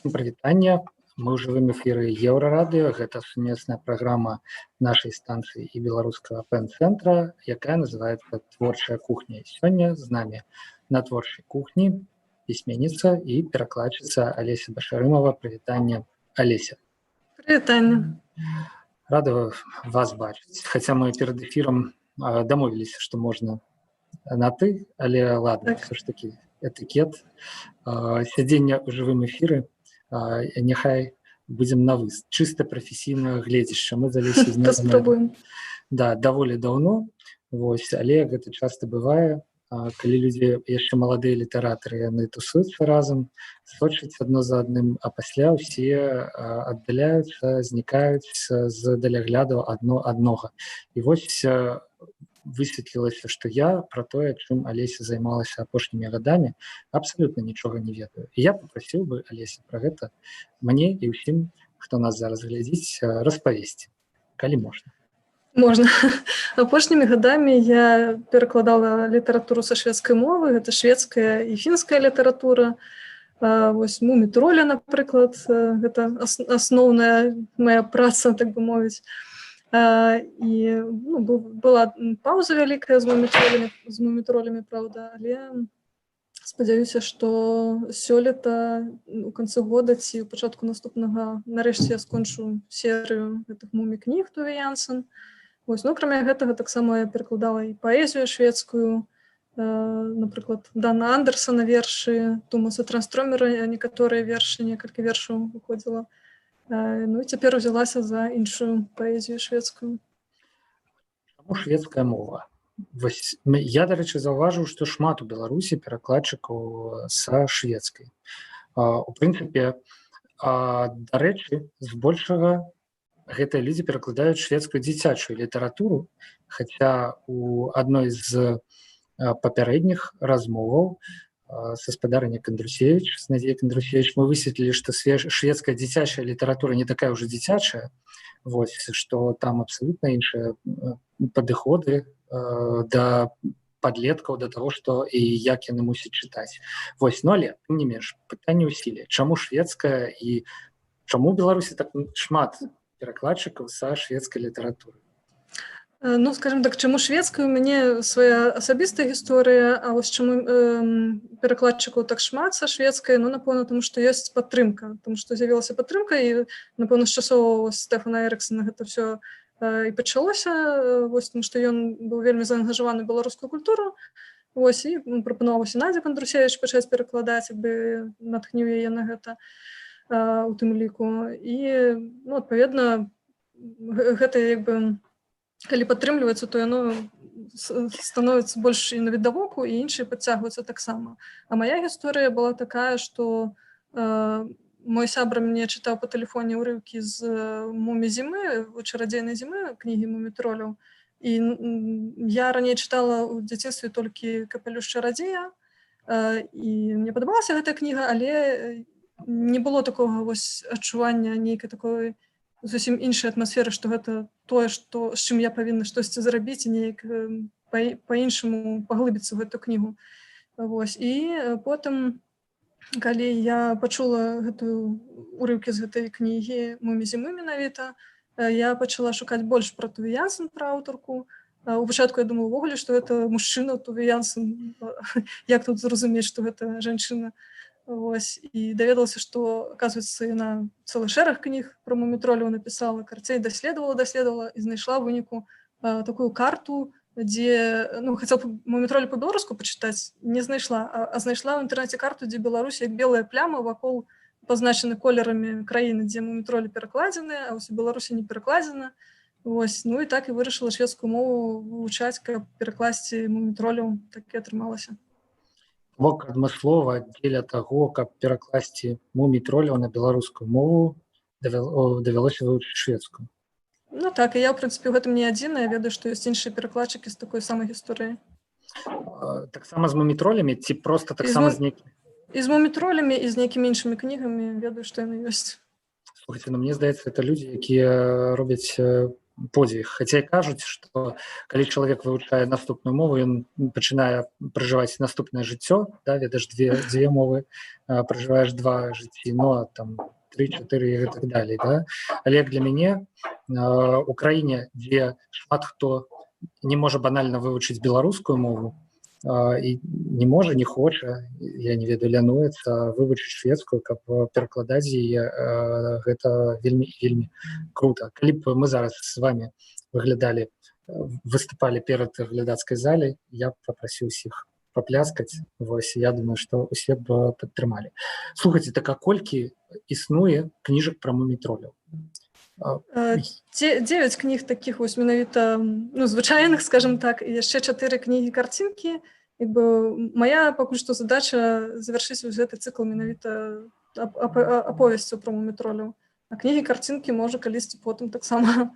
Усім прывітанне. Мы ў жывым эфіры Еўрарадыё. Гэта сумесная праграма нашай станцыі і беларускага пэн-цэнтра, якая называецца «Творчая кухня». Сёння з намі на творчай кухні пісьменніца і перакладчыца Алеся Башарымова. Прывітанне, Алеся. Прывітанне. Рада вас бачыць. Хаця мы перад эфірам дамовіліся, што можна на «ты», але ладно, все ж таки этыкет. Сядзення ў жывым эфіры няхай будзем на вы. Чыста прафесійнага гледзяшча. Мы залезлі даволі даўно, але гэта часта бывае, калі людзі яшчэ маладыя літаратары, яны тусуюцца разам, сочаць адно за адным, а пасля ўсе аддаляюцца, знікаюць з даляглядаў аднога. І вось высветлілася, што я пра тое, чым Алеся займалася апошнімі гадамі, абсалютна нічога не ведаю. І я папрасіў бы Алеся пра гэта мне і ўсім, хто нас зараз глядзіць, распавесці, калі можна. Можна. Апошнімі гадамі я перакладала літаратуру са шведскай мовы, гэта шведская і фінская літаратура. Вось «Мумі-троля», напрыклад, гэта асноўная моя праца, так бы мовіць. І была пауза вялікая з «Мумі-тролямі», правда, але спадзяюся, што сёлета у канцы года ці ў пачатку наступнага нарэшце я скончу серыю гэтых «Мумі-кніг» Туве Янсен. Вось, акрамя гэтага таксама я перакладала і паэзію шведскую, напрыклад, Дана Андерсона вершы, Томаса Транстрёмера некаторыя вершы, некалькі вершаў выходзіла. Ну і цяпер узялася за іншую паэзію шведскую. Чаму шведская мова? Вось, я, дарэчы, заўважыў, што шмат у Беларусі перакладчыкаў са шведскай. У прынцыпе, дарэчы, збольшага гэтыя людзі перакладаюць шведскую дзіцячую літаратуру, хаця у адной з папярэдніх размоваў са спадарыняй Кандрусевіч, з Надзеяй Кандрусевіч, мы высветлілі, што шведская дзіцячая літаратура не такая ўжо дзіцячая, вось, што там абсалютна іншыя падыходы да падлеткаў, да таго, што і як яны мусяць чытаць. Вось, але, тым не менш, пытанне ў сіле. Чаму шведская і чаму ў Беларусі так шмат перакладчыкаў са шведскай літаратуры? Ну, скажем так, чаму шведская, у мяне свая асабістая гісторыя, а вось чаму перакладчыкаў так шмат са шведскай, напэўна, тому што ёсць падтрымка, тому што з'явілася падтрымка, і, напэўна, з часоў Стэфана Эрыксона гэта ўсё і пачалося, вось, тому што ён быў вельмі заангажаваны ў беларускую культуру, вось, і прапанаваў Надзя Кандрусевіч пачаць перакладаць, як бы натхніў яе на гэта у тым ліку. І, адпаведна, гэта, як бы, калі падтрымліваецца, то яно становіцца больш і навідавоку, і іншыя падцягваюцца таксама. А мая гісторыя была такая, што мой сябра мне чытаў па тэлефоне ўрыўкі з «Мумі-зімы», «Чарадзейнай зімы», кнігі «Мумі-троляў. І я раней чытала ў дзяцінстве толькі «Капелюш чарадзея», і мне падабалася гэтая кніга, але не было такога вось адчування нейкай такой зусім іншай атмасферы, што гэта тое, з чым я павінна штосьці зрабіць і неяк па-іншаму паглыбіцца ў гэту кнігу. Вось. І потым, калі я пачула гэтую урыўкі з гэтай кнігі «Мумі-зімы» менавіта, я пачала шукаць больш пра Туве Янсен, пра аўтарку. У пачатку я думала ўвогуле, што гэта мужчына Туве Янсен. Як тут зразумець, што гэта жанчына? Вось, і даведалася, што, аказваецца, яна цэлы шэраг кніг пра мумі-троляў напісала, карцей даследавала і знайшла ў выніку такую карту, дзе, хацела мумі-тролі па-беларуску пачытаць, не знайшла, а знайшла ў інтэрнэце карту, дзе Беларусь як белая пляма вакол пазначаны колерамі краіны, дзе мумі-тролі перакладзены, а вось у Беларусі не перакладзена. Вось, і так і вырашыла шведскую мову вывучаць, каб перакласці мумі-троляў, так і атрымалася. Бок адмыслова дзеля таго, каб перакласці «Мумі-троляў» на беларускую мову, давялося вывучыць шведскую. Так, і я, ў прынцыпе, у гэтым не адзіная, ведаю, што ёсць іншыя перакладчыкі з такой самай гісторыяй. Таксама з «Мумі-тролямі» ці проста таксама з нейкімі? І з «Мумі-тролямі», і з нейкімі іншымі кнігамі, ведаю, што яны ёсць. Слухайце, мне здаецца, гэта людзі, якія робяць подзвіг. Хаця і кажуць, што калі чалавек вывучае наступную мову, ён пачынае пражываць наступнае жыццё, да, ведаеш, дзве мовы, пражываеш два жыцці, ну, а там 3-4 і так далей, да? Але як для мяне, у краіне, дзе шмат хто не можа банальна вывучыць беларускую мову, і не можа, не хоча, я не ведаю, лянуецца вывучыць шведскую, каб перакладаць яе, гэта вельмі вельмі круто. Калі б мы зараз з вами выглядалі, выступалі перад глядацкай залай, я б папрасіў усіх папляскаць. Вось, я думаю, што усе б падтрымалі. Слухайце, так а колькі існуе кніжак пра мумітроляў? 9 кніг такіх вось менавіта, ну, звычайных, скажем так, і яшчэ 4 кнігі-карцінкі. Моя пакуль што задача завяршыць вось гэты цыкл менавіта аповесцяў пра мумітроляў. А кнігі-карцінкі можа калісьці потым таксама.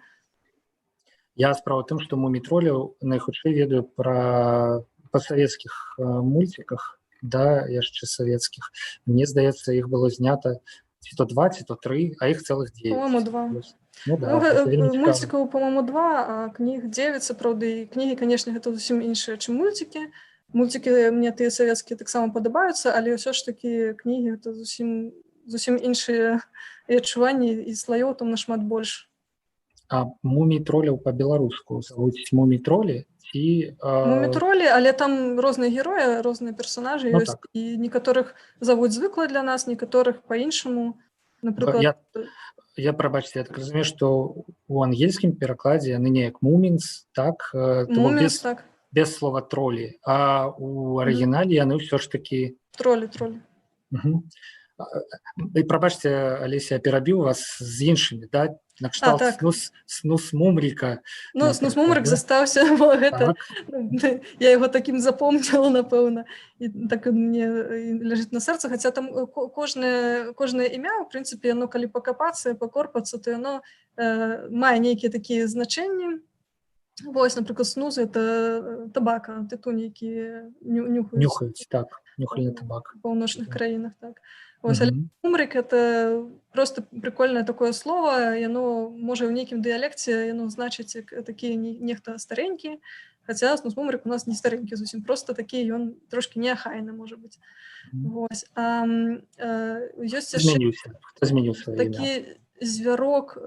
Я справа тым, што мумітроляў найхутчэй ведаю па савецкіх мульціках, да, яшчэ савецкіх. Мне здаецца, іх было знята ці то 2, ці то 3, а іх цэлых 9. По-моему, 2. Ну, да, мульцікаў, по-моему, 2, а кніг 9, сапраўды. Кнігі, канешне, гэта зусім іншыя, чым мульцікі. Мульцікі мне тыя савецкія таксама падабаюцца, але ўсё ж такі кнігі гэта зусім іншыя адчуванні і слаёў там нашмат больш. А мумітроляў па-беларуску завуць мумітролі ці... Мумітролі, але там розныя героі, розныя персонажы ёсць, так. І некаторых завуць звыкла для нас, некаторых па-іншаму. Напрыклад... Я прабачце, я так разумею, што у ангельскім перакладзе яны неяк мумінс, так? Мумінс, так. Без слова тролі, а у арыгінале яны ўсё ж такі... Тролі. Угу. І прабачце, Алеся, я перабіў вас з іншымі, да? Накшталт так. снус мумріка. Ну, снус мумрик застаўся, бо гэта... Так. Я яго такім запомніла, напэўна. І так мне ляжыць на сэрцы, хаця там кожнае імя, у прынцыпе, яно калі пакапацца, пакорпацца, то яно мае нейкія такія значэнні. Вось, напрыклад, снус — это табака, тытунь, які нюхаюць, так, нюхальны табак. У паўночных краінах, так. Вось, але мумрик — это просто прикольнае такое слово, яно можа ў нейкім дыялекце, яно значыць такі нехта старенькі, хаця снус мумрик у нас не старенькі зусім, просто такі ён трошки неахайны, можа быць. Вось. Ёсць яшчэ такі звярок,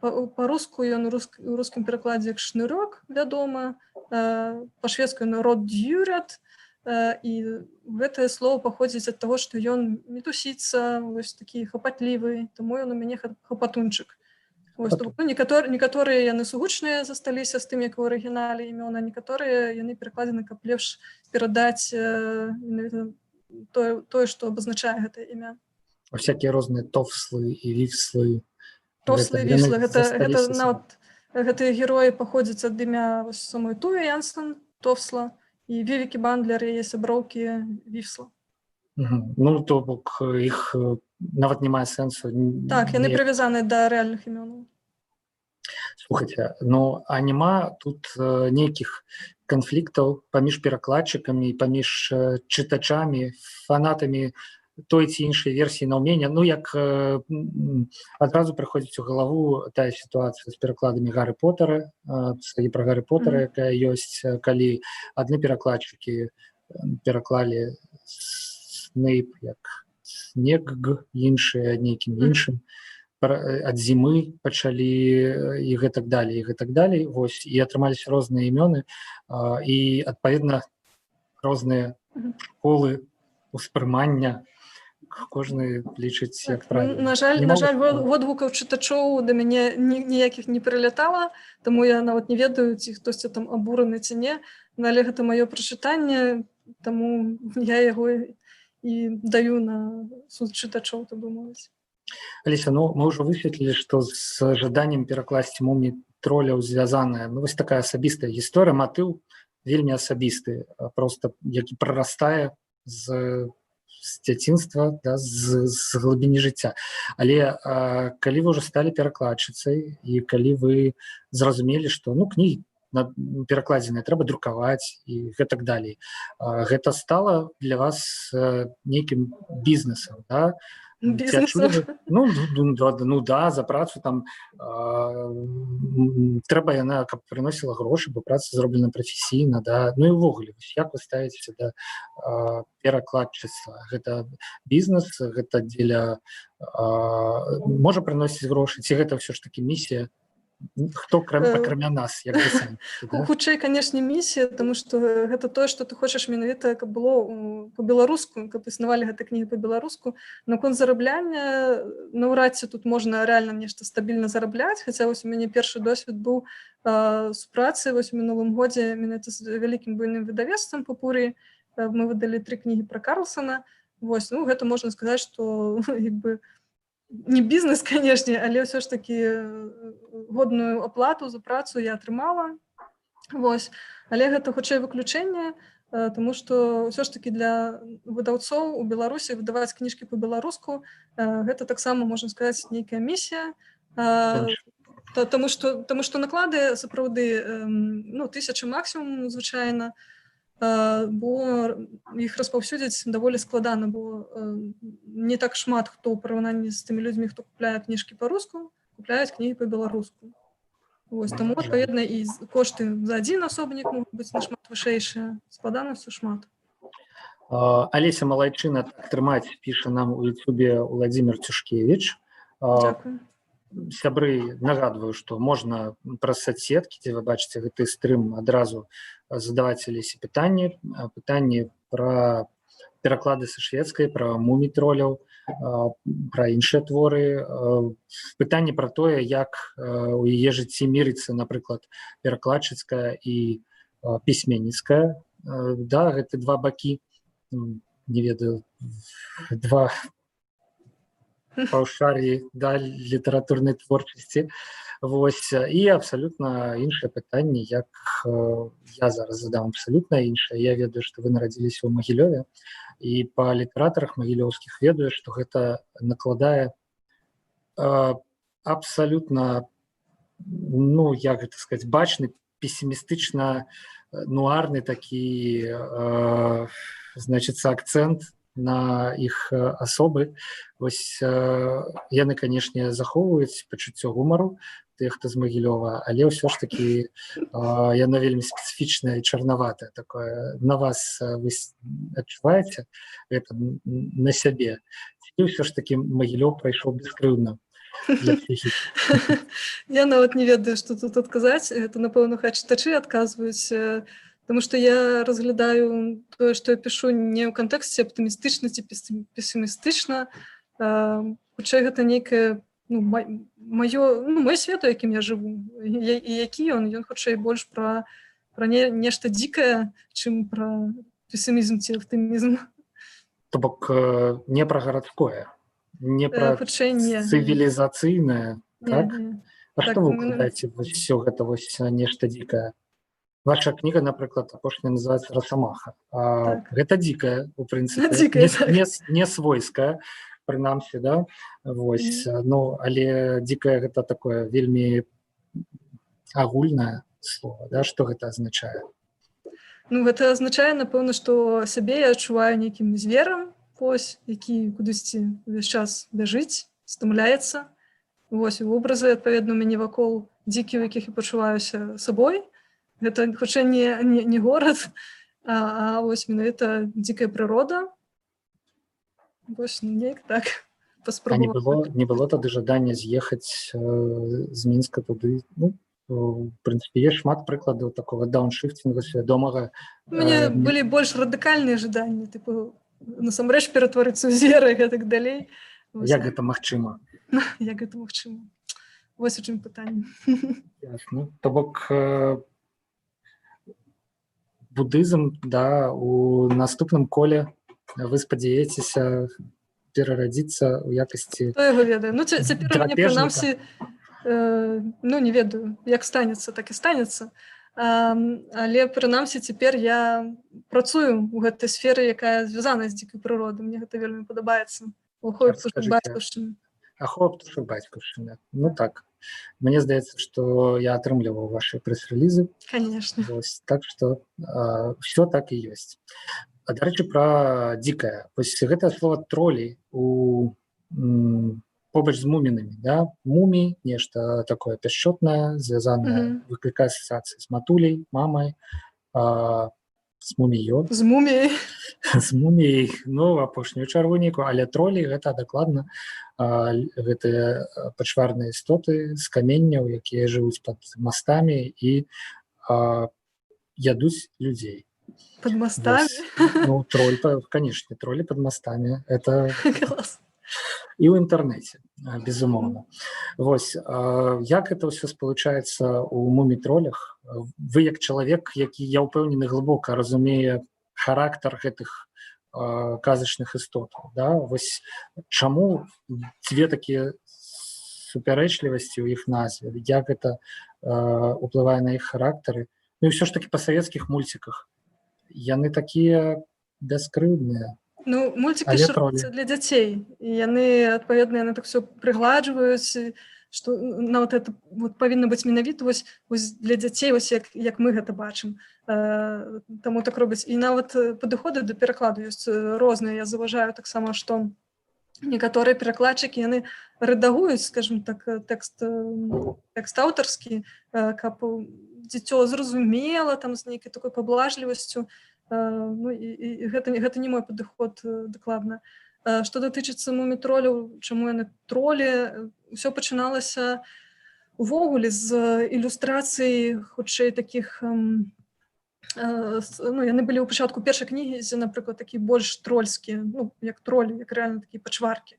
па-руску ён у рускім перакладзе як шнырок, вядома, па-шведску ён род дюрят, і гэтае слово паходзіць ад таго, што ён мітусіцца, вось такі хапатлівы, таму ён у мяне хапатунчык. Вось, некаторыя яны сугучныя засталіся з тым, як у арыгінале імёна, некаторыя яны перакладзены, каб лепш перадаць тое, што абазначае гэтае імя. Всякія розныя тофслы і віфслы. Тофслы і віфслы, гэта нават гэтыя героі паходзяць ад імя самой Туве Янсен, Тофсла, і Вівікі Бандлер, яе сяброўкі Віфсла. Ну, то бок іх нават не мае сэнсу. Так, яны прывязаны да рэальных імёнаў. Слухайце, ну, а няма тут нейкіх канфліктаў паміж перакладчыкамі, паміж чытачамі, фанатамі той ці іншай версіі наўмення? Ну, як адразу прыходзіць у галаву тая сітуацыя з перакладамі Гарры Поттера, пра Гарры Поттера, якая ёсць, калі адны перакладчыкі пераклалі Снейп як Снегг, іншыя нейкім іншым, ад зімы пачалі і гэтак далей, вось, і атрымаліся розныя імёны, і, адпаведна, розныя школы ўспрымання, кожны лічыць як правільна. На жаль, водгукаў чытачоў да мяне ніякіх не прылятала, таму я нават не ведаю, ці хтосьці там абураны ці не, але гэта маё прачытанне, таму я яго і даю на суд чытачоў, так бы мовіць. Алеся, ну, мы ўжо высветлілі, што з жаданнем перакласці мумітроляў звязаная, ну, вось такая асабістая гісторыя, матыў вельмі асабісты, проста які прарастае з дзяцінства, да, з глыбіні жыцця. Але калі вы ўжо сталі перакладчыцай і калі вы зразумелі, што кнігі перакладзеныя трэба друкаваць і гэтак далей, гэта стала для вас нейкім бізнесам, да? Ці адчулі вы? Бізнесам. Ну да, за працу там трэба яна, каб прыносіла грошы, бо праца зроблена прафесійна, да. Ну і ўвогуле, як вы ставіце да перакладчыцтва? Гэта бізнес, гэта дзеля можа прыносіць грошы, ці гэта ўсё ж такі місія? Хто акрамя нас, як вы самі? Хутчэй, канешне, місія, таму што гэта тое, што ты хочаш менавіта, каб было па-беларуску, каб існавалі гэты кнігі па-беларуску. Наконт зарабляння, наўрад ці тут можна рэальна нешта стабільна зарабляць, хаця вось у мяне першы досвед быў супрацы вось у мінулым годзе менавіта з вялікім буйным выдавецтвам Папурі. Мы выдалі 3 кнігі пра Карлсона. Вось, ну, гэта можна сказаць, што як бы не бізнес, канешне, але ўсё ж такі годную аплату за працу я атрымала. Вось. Але гэта хутчэй выключэнне, таму што ўсё ж такі для выдаўцоў у Беларусі выдаваць кніжкі па-беларуску гэта таксама, можна сказаць, нейкая місія. Таму што наклады сапраўды 1000 максімум звычайна, бо іх распаўсюдзіць даволі складана, бо не так шмат хто ў параўнанні з тымі людзьмі, хто купляе кніжкі па-руску, купляюць кнігі па-беларуску. Вось, таму, адпаведна, і кошты за адзін асобнік могуць быць нашмат вышэйшыя, складанасцю шмат. Алеся Малайчына так трымаць, піша нам у Ютубе Владзімір Цюшкевіч. Дзякую. Сябры, нагадваю, што можна праз соцсеткі, дзе вы бачыце гэты стрым, адразу задаваць Алесе пытанні пра пераклады са шведскай, пра мумі-троляў, пра іншыя творы, пытанні пра тое, як у яе жыцці мірыцца, напрыклад, перакладчыцкая і пісьменніцкая. Да, гэты два бакі, не ведаю, два паўшар'і, да, літаратурнай творчасці. Вось, і абсалютна іншыя пытанні, як я зараз задам абсалютна іншае. Я ведаю, што вы нарадзіліся ў Магілёве, і па літаратарах магілёўскіх ведаю, што гэта накладае абсалютна, ну, як гэта сказаць, бачны, песімістычна нуарны такі, значыцца, акцэнт на іх асобы. Вось яны, канешне, захоўваюць пачуццё гумару, тых, хто з Магілёва, але ўсё ж такі яно вельмі спецыфічнае і чарнаватае такое. На вас вы адчуваеце гэта на сябе? Ці ўсё ж такі Магілёў прайшоў бескрыўдна для псіхікі? Я нават не ведаю, што тут адказаць. Гэта, напэўна, чытачы адказваюць. Таму што я разглядаю тое, што я пішу не ў кантэксце аптымістычна ці песімістычна. Хутчэй гэта нейкае мой свет, у якім я жыву. І які ён хутчэй больш пра нешта дзікае, чым пра песімізм ці аптымізм. То бок не пра гарадское, не пра цывілізацыйнае, так? А што вы ўкладаеце ўсё гэта нешта дзікае? Ваша кніга, напрыклад, апошняя называецца «Расамаха». Гэта дзікая, у прынцыпе, не свойская, прынамсі, да? Вось, ну, але дзікая гэта такое вельмі агульнае слово, да? Што гэта азначае? Ну, гэта азначае, напэўна, што сябе я адчуваю нейкім зверам, вось, які кудысьці ўвесь час бяжыць, стамляецца. Вось, вобразы, адпаведна, у мяне вакол дзікі, у якіх я пачуваюся сабой. Гэта хутчэй не горад, а вось менавіта дзікая прырода. Вось, неяк так паспрабаваць. А не было тады жадання з'ехаць з Мінска туды? Ну, в прынцыпе, ёсць шмат прыкладаў такога дауншыфтінгу свядомага. У мяне былі больш радыкальныя жаданні, тыпу, насамрэч ператварыцца ў звера і гэтак далей. Як гэта магчыма? Як гэта магчыма? Вось у чым пытанне. Ясна. То бок будызм, да, у наступным коле вы спадзяецеся перарадзіцца ў якасці хто яго ведае? Ну, цяпер мне, прынамсі, ну, не ведаю, як станецца, так і станецца. Але, прынамсі, цяпер я працую ў гэтай сферы, якая звязана з дзікай прыродай. Мне гэта вельмі падабаецца. Ахоў птушак бацькаўшчыны. Ахоў птушак бацькаўшчыны. Ну, так. Мне здаецца, што я атрымліваў вашы прэс-рэлізы. Конечно. Так што ўсё так і ёсць. Дарэчы, пра дзікае. Вось гэтае слова «тролі» у побач з мумінамі, да? Мумі, нешта такое пяшчотнае, звязанае, выклікае асацыяцыі з матуляй, мамай, з муміёй. З муміяй. З муміяй, ну, апошнюю чаргу, але тролі гэта дакладна гэтыя пачварныя істоты з каменняў, якія жывуць пад мастамі і ядуць людзей. Под мостами? Ну, конечно, тролли под мостами. Это Класс. і ў інтэрнэце, безумоўна. Вось, як это ўсё спалучаецца ў мумі-тролях? Вы як чалавек, які, я ўпэўнены, глыбока разумее характар гэтых казачных істотаў, да? Вось чаму дзве такія супярэчлівасці ў іх назве? Як гэта ўплывае на іх характары? Ну і ўсё ж таки па савецкіх мульціках яны такія бяскрыўдныя. Ну, мультики ж робяцца для дзяцей, і яны, адпаведна, яны так все прыгладжваюць, што нават это вот павінна быць менавіта вось для дзяцей, вось як мы гэта бачым. Таму так робяць. І нават падыходы да перакладу ёсць розныя. Я заўважаю таксама, што некаторыя перакладчыкі, яны рэдагуюць, скажем так, тэкст аўтарскі, каб дзіцё зразумела, там, з нейкай такой паблажлівасцю. Ну, і гэта не мой падыход дакладна. Што датычыцца мумі-троляў, чаму яны тролі, ўсё пачыналася увогуле з ілюстрацый, хутчэй такіх, ну, яны былі ў пачатку першай кнігі, напрыклад, такі больш трольскія, ну, як тролі, як рэальна такія пачваркі.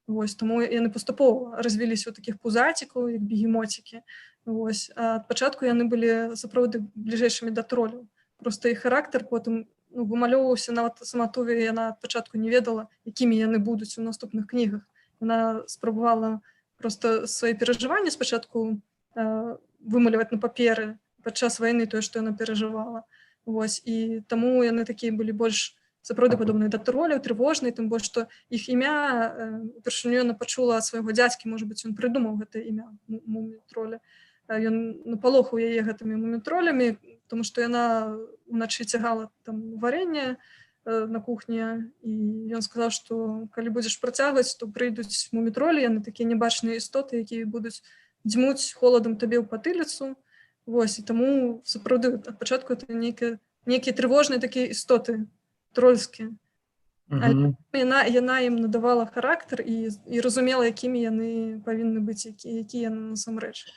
Вось, таму яны паступова развіліся ў такіх пузацікаў, як бегемотікі. Вось, а ад пачатку яны былі сапраўды бліжэйшымі да троляў. Просто іх характар потым вымалёўваўся, нават сама Туві, яна ад пачатку не ведала, якімі яны будуць у наступных кнігах. Яна спрабавала проста свае перажыванні спачатку вымаляваць на паперы падчас вайны тое, што яна перажывала. Вось, і таму яны такія былі больш сапраўды падобныя да троляў, трывожныя, тым больш, што іх імя упершыню яна пачула ад свайго дзядзькі, можа быць, ён прыдумаў гэтае імя мумі-троля. Ён напалохаў яе гэтымі мумі-тролямі, тому што яна ўначы цягала там варэнне на кухні, і ён сказаў, што калі будзеш працягваць, то прыйдуць мумі-тролі, яны такія небачныя істоты, якія будуць дзьмуць холадам табе ў патыліцу. Вось, і таму сапраўды ад пачатку это нейкія трывожныя такія істоты трольскія. Яна ім надавала характар і разумела, якімі яны павінны быць, якія яны насамрэч.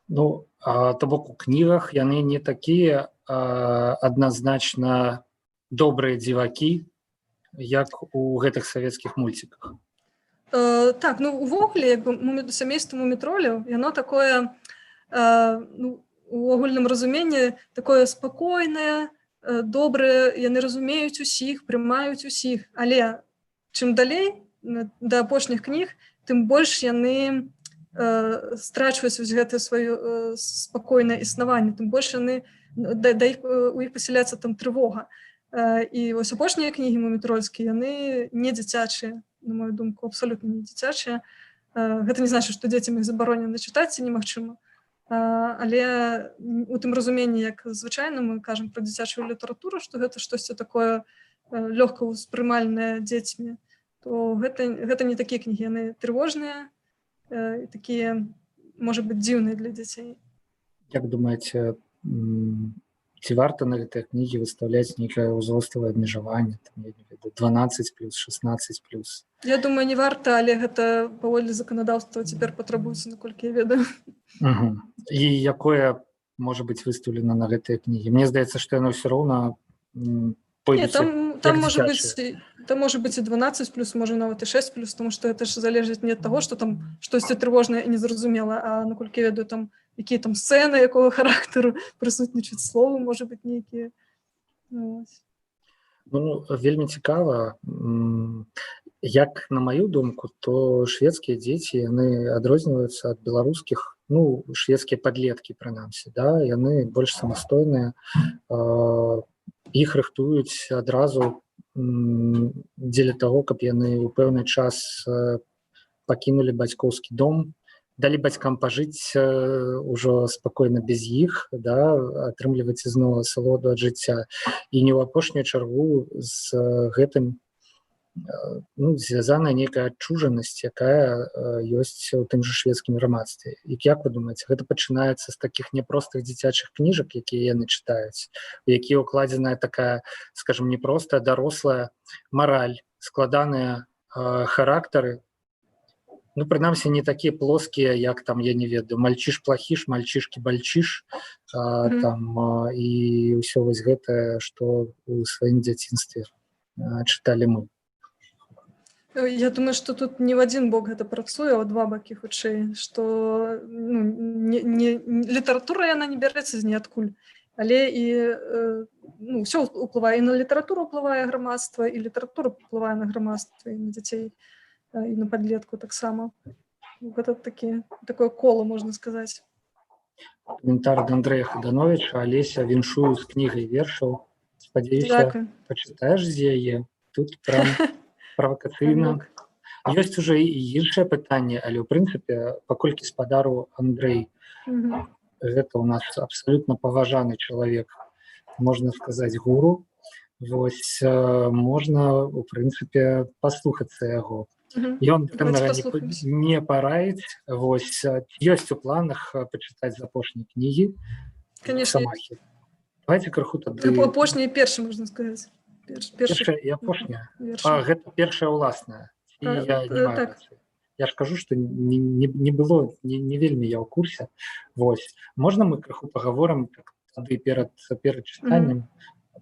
Ну, то бок у кнігах яны не такія адназначна добрыя дзівакі, як у гэтых савецкіх мульціках. Так, ну, увогуле, сямейства мумі-троляў, яно такое, ну, у агульным разуменні, такое спакойнае, добрае, яны разумеюць усіх, прымаюць усіх, але чым далей, да апошніх кніг, тым больш яны страчваюць гэтае сваё спакойнае існаванне, тым больш яны, у іх пасяляецца там трывога. І вось апошнія кнігі мумі-трольскія, яны не дзіцячыя, на мою думку, абсалютна не дзіцячыя. Гэта не значыць, што дзецям іх забаронена чытаць, ці немагчыма. Але у тым разуменні, як звычайна мы кажам пра дзіцячую літаратуру, што гэта штосьці такое лёгка ўспрымальнае дзецьмі, то гэта не такія кнігі, яны трывожныя, і такія, можа быць, дзіўныя для дзяцей. Як думаеце, ці варта на гэтыя кнігі выстаўляць нейкае ўзроставае абмежаванне, 12+, 16+? Я думаю, не варта, але гэта паводле заканадаўства цяпер патрабуецца, наколькі я ведаю. І якое можа быць выстаўлена на гэтыя кнігі? Мне здаецца, што яно ўсё роўна пойдуць там можа быць і 12+, можа нават і 6+, тому што гэта ж залежыць не ад таго, што там штосьці трывожнае і незразумела, а наколькі я ведаю, там якія там сцэны, якога характару прысутнічаюць словы, можа быць, нейкія. Ну, вельмі цікава. Як на маю думку, то шведскія дзеці, яны адрозніваюцца ад беларускіх, ну, шведскія падлеткі, прынамсі, да, яны больш самастойныя, іх рыхтуюць адразу дзеля таго, каб яны ў пэўны час пакінулі бацькоўскі дом, далі бацькам пажыць ўжо спакойна без іх, да, атрымліваць ізноў асалоду ад жыцця. І не ў апошнюю чаргу з гэтым ну, звязаная нейкая адчужанасць, якая ёсць у тым же шведскім грамадстве. І як вы думаеце, гэта пачынаецца з такіх няпростых дзіцячых кніжак, якія яны чытаюць, у якія укладзеная такая, скажем, непростая дарослая мараль, складаныя характары, ну, прынамсі, не такія плоскія, як там, я не ведаю, мальчиш-плахіш, мальчишкі-бальчиш, там, і ўсё вось гэтае, што ў сваім дзяцінстве чыталі мы. Я думаю, што тут не ў адзін бок гэта працуе, а ў два бакі хутчэй, што ну, літаратура яна не бярэцца з ніадкуль, але і ну, ўсё ўплывае, і на літаратуру ўплывае грамадства, і літаратура ўплывае на грамадства, і на дзяцей, і на падлетку таксама. Гэта такое кола, можна сказаць. Каментар d'Андрэя Хадановича. Алеся, віншую з кнігай вершаў. Спадзяюся, пачытаеш з яе. Тут прям правакацыйна. Ёсць уже і іншае пытанне, але ў прынцыпе, паколькі спадару Андрэй, гэта у нас абсалютна паважаны чалавек, можна сказаць, гуру. Вось можна, у прынцыпе, паслухацца яго. Ён не параіць, вось, ёсць у планах пачытаць з апошняй кнігі Расамахі. Давайте крыху тады... Апошняя і першая, можна сказаць. Першая і апошняя? Гэта першая ўласная. Я ж кажу, што не было, не вельмі я ў курсе. Вось. Можна мы крыху пагаворым тады перад чытаннем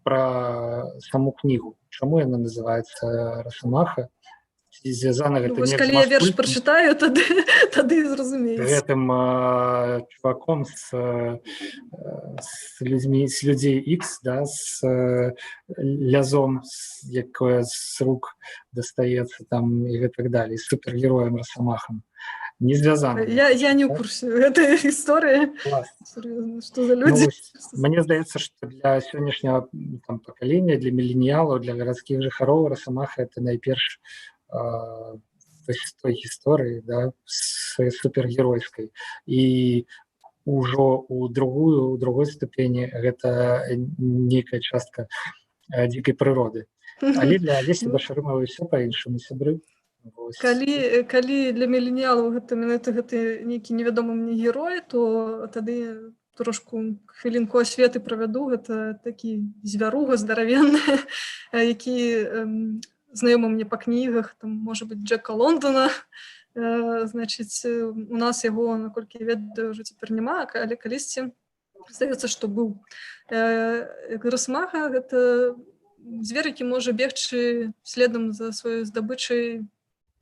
пра саму кнігу? Чаму яна называецца «Расамаха»? Калі я верш прачытаю, тады зразумееце. Гэтым чуваком з людзей X, да, з лязом, якое з рук дастаецца там і гэтак далей, з супергероем Расамахам. Не звязана. Я не ў курсе гэтай гісторыі. Што за людзі? Мне здаецца, што для сённяшняга пакалення, для міленіялаў, для гарадскіх жыхароў Расамаха это найперш з той гісторыі, да, супергеройскай. І ўжо у другой ступені гэта нейкая частка дзікай прыроды. Але для Алесі Башарымавай ўсё па-іншаму, сябры. Калі для міленіялаў гэты нейкі невядомы мне герой, то тады трошку хвілінку асветы правяду. Гэта такі звяруга здаравенны, які знаёмы мне па кнігах, там, можа быць, Джека Лондона. Значыць, у нас яго, наколькі я ведаю, ўжо цяпер няма, але калісьці здаецца, што быў. Расамаха — гэта звер, які можа бегчы следам за сваёй здабычай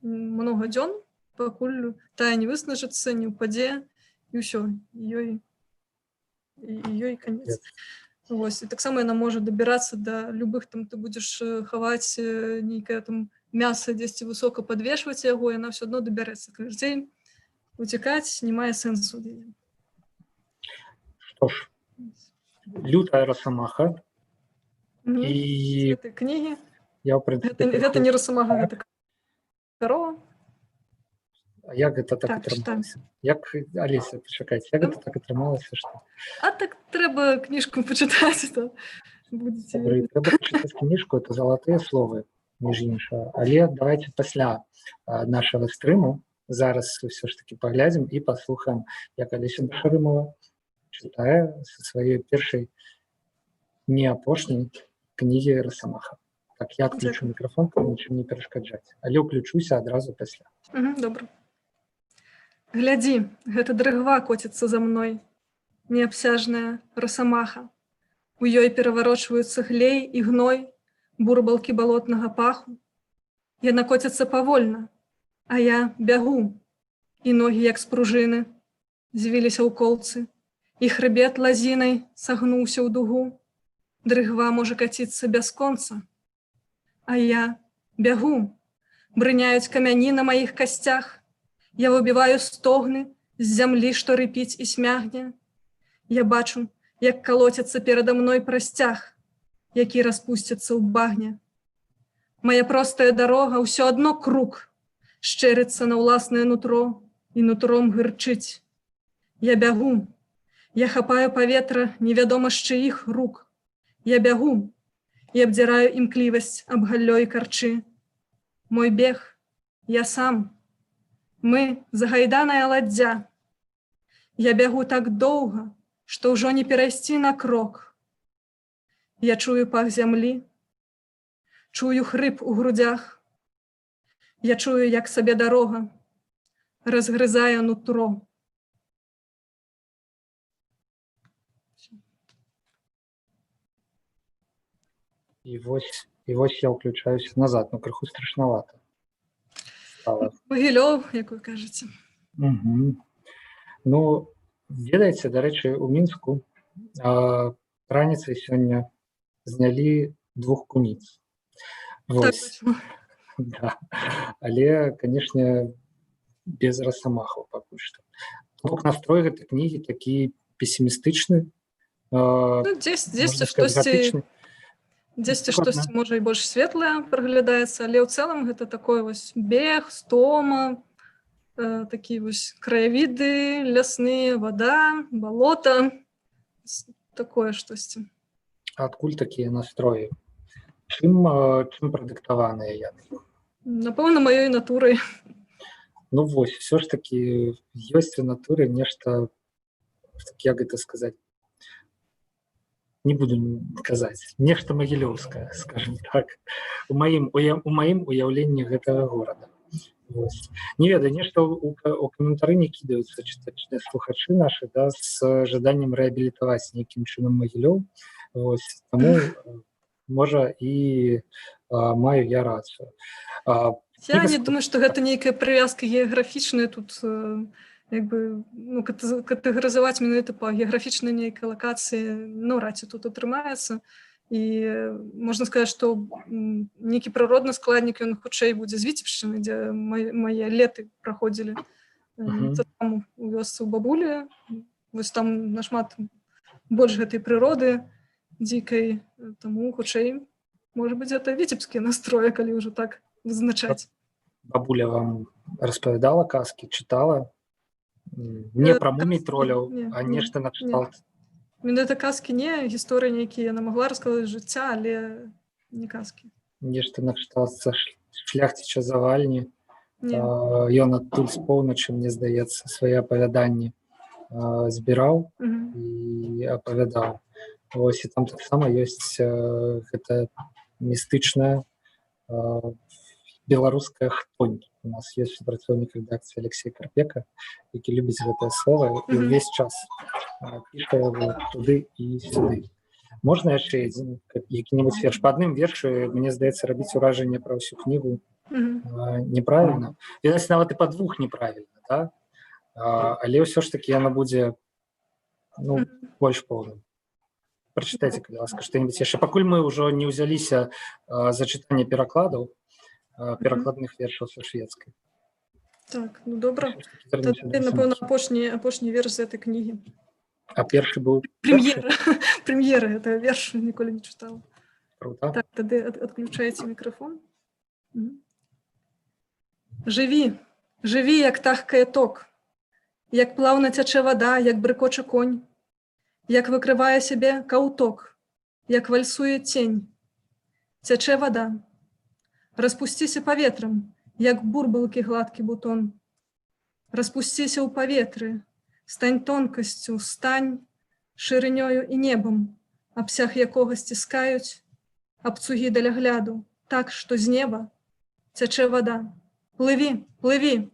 многа дзён, пакуль тая не выснажыцца, не ўпадзе, і ўсё, ёй канец. Вось, і таксама яна можа дабірацца да любых, там ты будзеш хаваць нейкае там мяса дзесьці высока, падвешваць яго, яна ўсё адно дабярэцца. Каждзень уцякаць не мае сэнсу. Што ж, лютая Расамаха. І гэтай кнігі. Гэта не Расамаха, гэта карова. А як гэта так атрымалася? Як, Алеся, пачакайце, як гэта так атрымалася, што? А так трэба кніжку пачытаць, то будзеце ведаць. Трэба пачытаць кніжку, это залатыя словы, між іншага. Але давайте пасля нашага стрыму зараз ўсё ж такі паглядзім і паслухаем, як Алеся Башарымова чытае са сваёй першай, не апошняй кнігі Расамаха. Так, я включу мікрафон, каб нічым не перашкаджаць. Але ўключуся адразу пасля. Добра. Глядзі, гэта дрыгва коціцца за мной, неабсяжная Расамаха. У ёй пераварочваюцца глей і гной, бурбалкі балотнага паху. Яна коціцца павольна, а я бягу, і ногі, як спружыны, звіліся ў колцы, і хрыбет лазінай сагнуўся ў дугу. Дрыгва можа каціцца бясконца, а я бягу, брыняюць камяні на маіх касцях. Я выбіваю стогны з зямлі, што рыпіць і смягне. Я бачу, як калоцяцца перада мной прасцяг, які распусціцца ў багне. Мая простая дарога ўсё адно круг, шчэрыцца на ўласнае нутро і нутром гырчыць. Я бягу, я хапаю паветра невядома з чыіх рук. Я бягу і абдзіраю імклівасць аб галлё і карчы. мой бег, я сам. Мы загайданая ладдзя. Я бягу так доўга, што ўжо не перайсці на крок. Я чую пах зямлі, чую хрып у грудях. Я чую, як сабе дарога разгрызае нутро. І вось я ўключаюся назад, ну крыху страшнавата стала. Магілёў, як вы кажаце. Ну, ведаеце, дарэчы, у Мінску раніцай сёння знялі 2 куніц. Вось. Да. Але, канешне, без расамахаў пакуль што. Бок настрой гэтай кнігі такі песімістычны, Дзесьці штосьці можа і больш светлае праглядаецца, але ў цэлым гэта такой вось бег, стома, такія вось краявіды, лясныя, вада, балота, такое штосьці. Адкуль такія настроі? Чым прадыктаваныя яны? Напэўна, маёй натурай. Ну вось, все ж таки ёсць у натуры нешта, як гэта сказаць, не буду казаць, нешта магілёўскае, скажем так, у маім уяўленні гэтага горада. Вось. Не ведаю, нешта у каментары не кідаюцца слухачы нашы, да, з жаданнем рэабілітаваць нейкім чынам Магілёў. Вось. Таму, можа, і маю я рацыю. Я не думаю, што гэта нейкая прывязка геаграфічная тут, як бы, ну, катэгарызаваць менавіта па геаграфічнай нейкай лакацыі, ну, раці тут атрымаецца. І можна сказаць, што нейкі прыродны складнік, ён хутчэй будзе з Віцебшчыны, дзе мае леты праходзілі. Там у вёсцы ў бабулі, вось там нашмат больш гэтай прыроды дзікай, таму хутчэй, можа быць, гэта віцебскія настроі, калі ўжо так вызначаць. Бабуля вам распавядала казкі, чытала? Не пра мумій-троляў, а нешта накшталт? Менавіта казкі не, гісторыі нейкія яна магла расказаць жыцця, але не казкі. Нешта накшталт са шляхціча Завальні. Ён адтуль з поўначы, мне здаецца, свае апавяданні збіраў і апавядаў. Вось, і там таксама ёсць гэта містычная беларуская хтонь. У нас ёсць супрацоўнік рэдакцыі Алексей Карпека, які любіць гэтае слова і ўвесь час піша яго туды і сюды. Можна яшчэ які-небудзь верш? Па адным вершу, мне здаецца, рабіць уражанне пра ўсю кнігу неправільна. Відаць, нават і па 2 неправільна, да? Але ўсё ж такі яна будзе, ну, больш поўным. Прачытайце, калі ласка, што-небудзь яшчэ. Пакуль мы ўжо не ўзяліся за чытанне перакладаў, перакладных вершаў са шведскай. Так, ну добра. Тады, напэўна, апошні верш з гэтай кнігі. А першы быў? Прэм'ера, гэта верш, ніколі не чытала. Крута. Так, тады адключаеце мікрафон. Жыві, як тахкае ток, як плаўна цячэ вада, як брыкоча конь, як выкрывае сябе каўток, як вальсуе цень. Цячэ вада. Распусціся паветрам, як бурбалкі гладкі бутон. Распусціся ў паветры, стань тонкасцю, стань шырынёю і небам, абсяг якога сціскаюць абцугі даля гляду, так, што з неба цячэ вада. Плыві, плыві,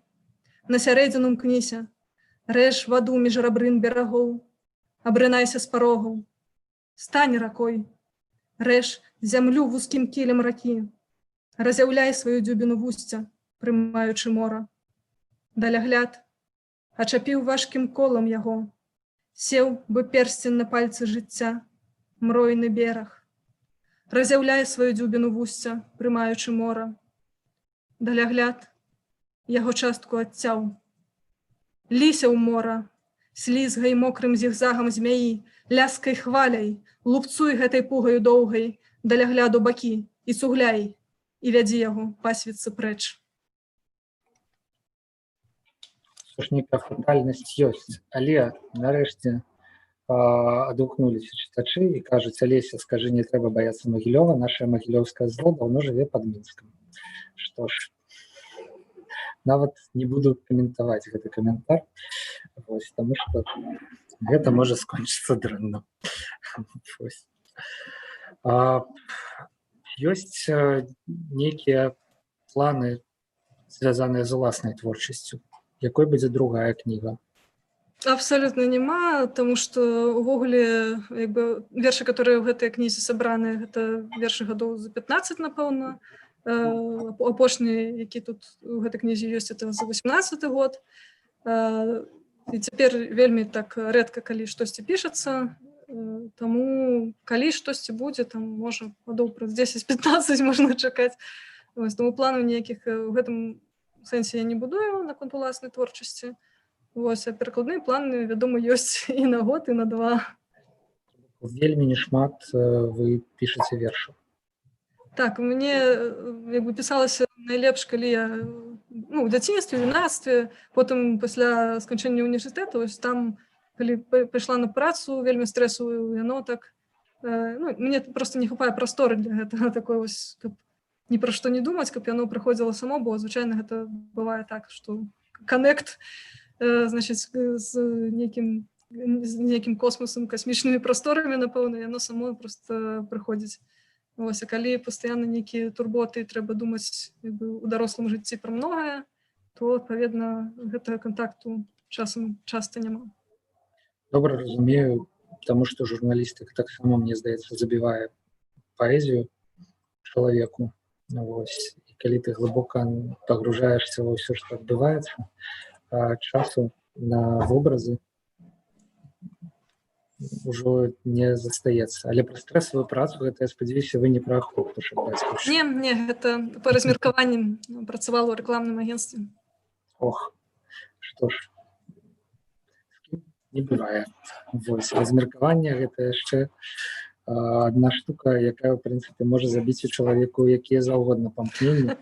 на сярэдзіну мкніся, рэж ваду між рабрын берагоў, абрынайся з парогаў, стань ракой, рэж зямлю вузкім кілем ракі, разяўляй сваю дзюбіну вусця, прымаючы мора. Далягляд ачапіў важкім колам яго, сеў бы персцень на пальцы жыцця, мройны бераг. Разяўляй сваю дзюбіну вусця, прымаючы мора. Далягляд яго частку адцяў. Ліся ў мора, слізгай мокрым зігзагам змяі, ляскай хваляй, лупцуй гэтай пугаю доўгай, далягляду бакі і цугляй, і вядзі яго пасвіцца прэч. Нейкая фатальнасць ёсць, але нарэшце адгукнуліся чытачы і кажуць: Алеся, скажы, не трэба баяцца Магілёва, наша магілёўскае зло даўно жыве пад Мінскам. Што ж, нават не буду каментаваць гэты каментар, вось, таму што гэта можа скончыцца дрэнна. Вось. Ёсць нейкія планы, звязаныя з уласнай творчасцю? Якой будзе другая кніга? Абсалютна няма, таму што увогуле вершы, которые ў гэтай кнізе сабраны, гэта вершы гадоў за 15, напэўна. Апошні, які тут у гэтай кнізе ёсць, это за 18 год. І цяпер вельмі так рэдка калі штосьці пішацца, таму калі штосьці будзе, там можа гадоў праз 10-15 можна чакаць. Таму планаў ніякіх у гэтым сэнсе я не будую наконт уласнай творчасці. А перакладныя планы, вядома, ёсць і на год, і на 2. Вельмі нешмат вы пішаце вершаў. Так, мне пісалася найлепш, калі я у дзяцінстве, юнацтве, потым пасля сканчэння універсітэту, там, калі прыйшла на працу вельмі стрэсавую, яно так, мне проста не хапае прасторы для гэтага, такой вось, каб ні пра што не думаць, каб яно прыходзіла само, бо звычайна гэта бывае так, што канект, значыць, з нейкім космосам, касмічнымі прасторамі, напэўна, яно само проста прыходзіць. А калі пастаянна нейкія турботы, трэба думаць у дарослым жыцці пра многае, то, адпаведна, гэтага кантакту часам часта няма. Добра разумею, таму што журналістыка таксама, мне здаецца, забівае паэзію чалавеку. І калі ты глыбока пагружаешся ва ўсё, што адбываецца, часу на вобразы ўжо не застаецца. Але пра стрэсавую працу, гэта, я спадзяюся, вы не пра ахвоту пашукаць. Не, гэта па размеркаванні працавала ў рэкламным агенцтве. Ох, што ж, не бывае. Вось, размеркаванне гэта яшчэ адна штука, якая, ў прынцыпе, можа забіць у чалавеку якія заўгодна памкненні,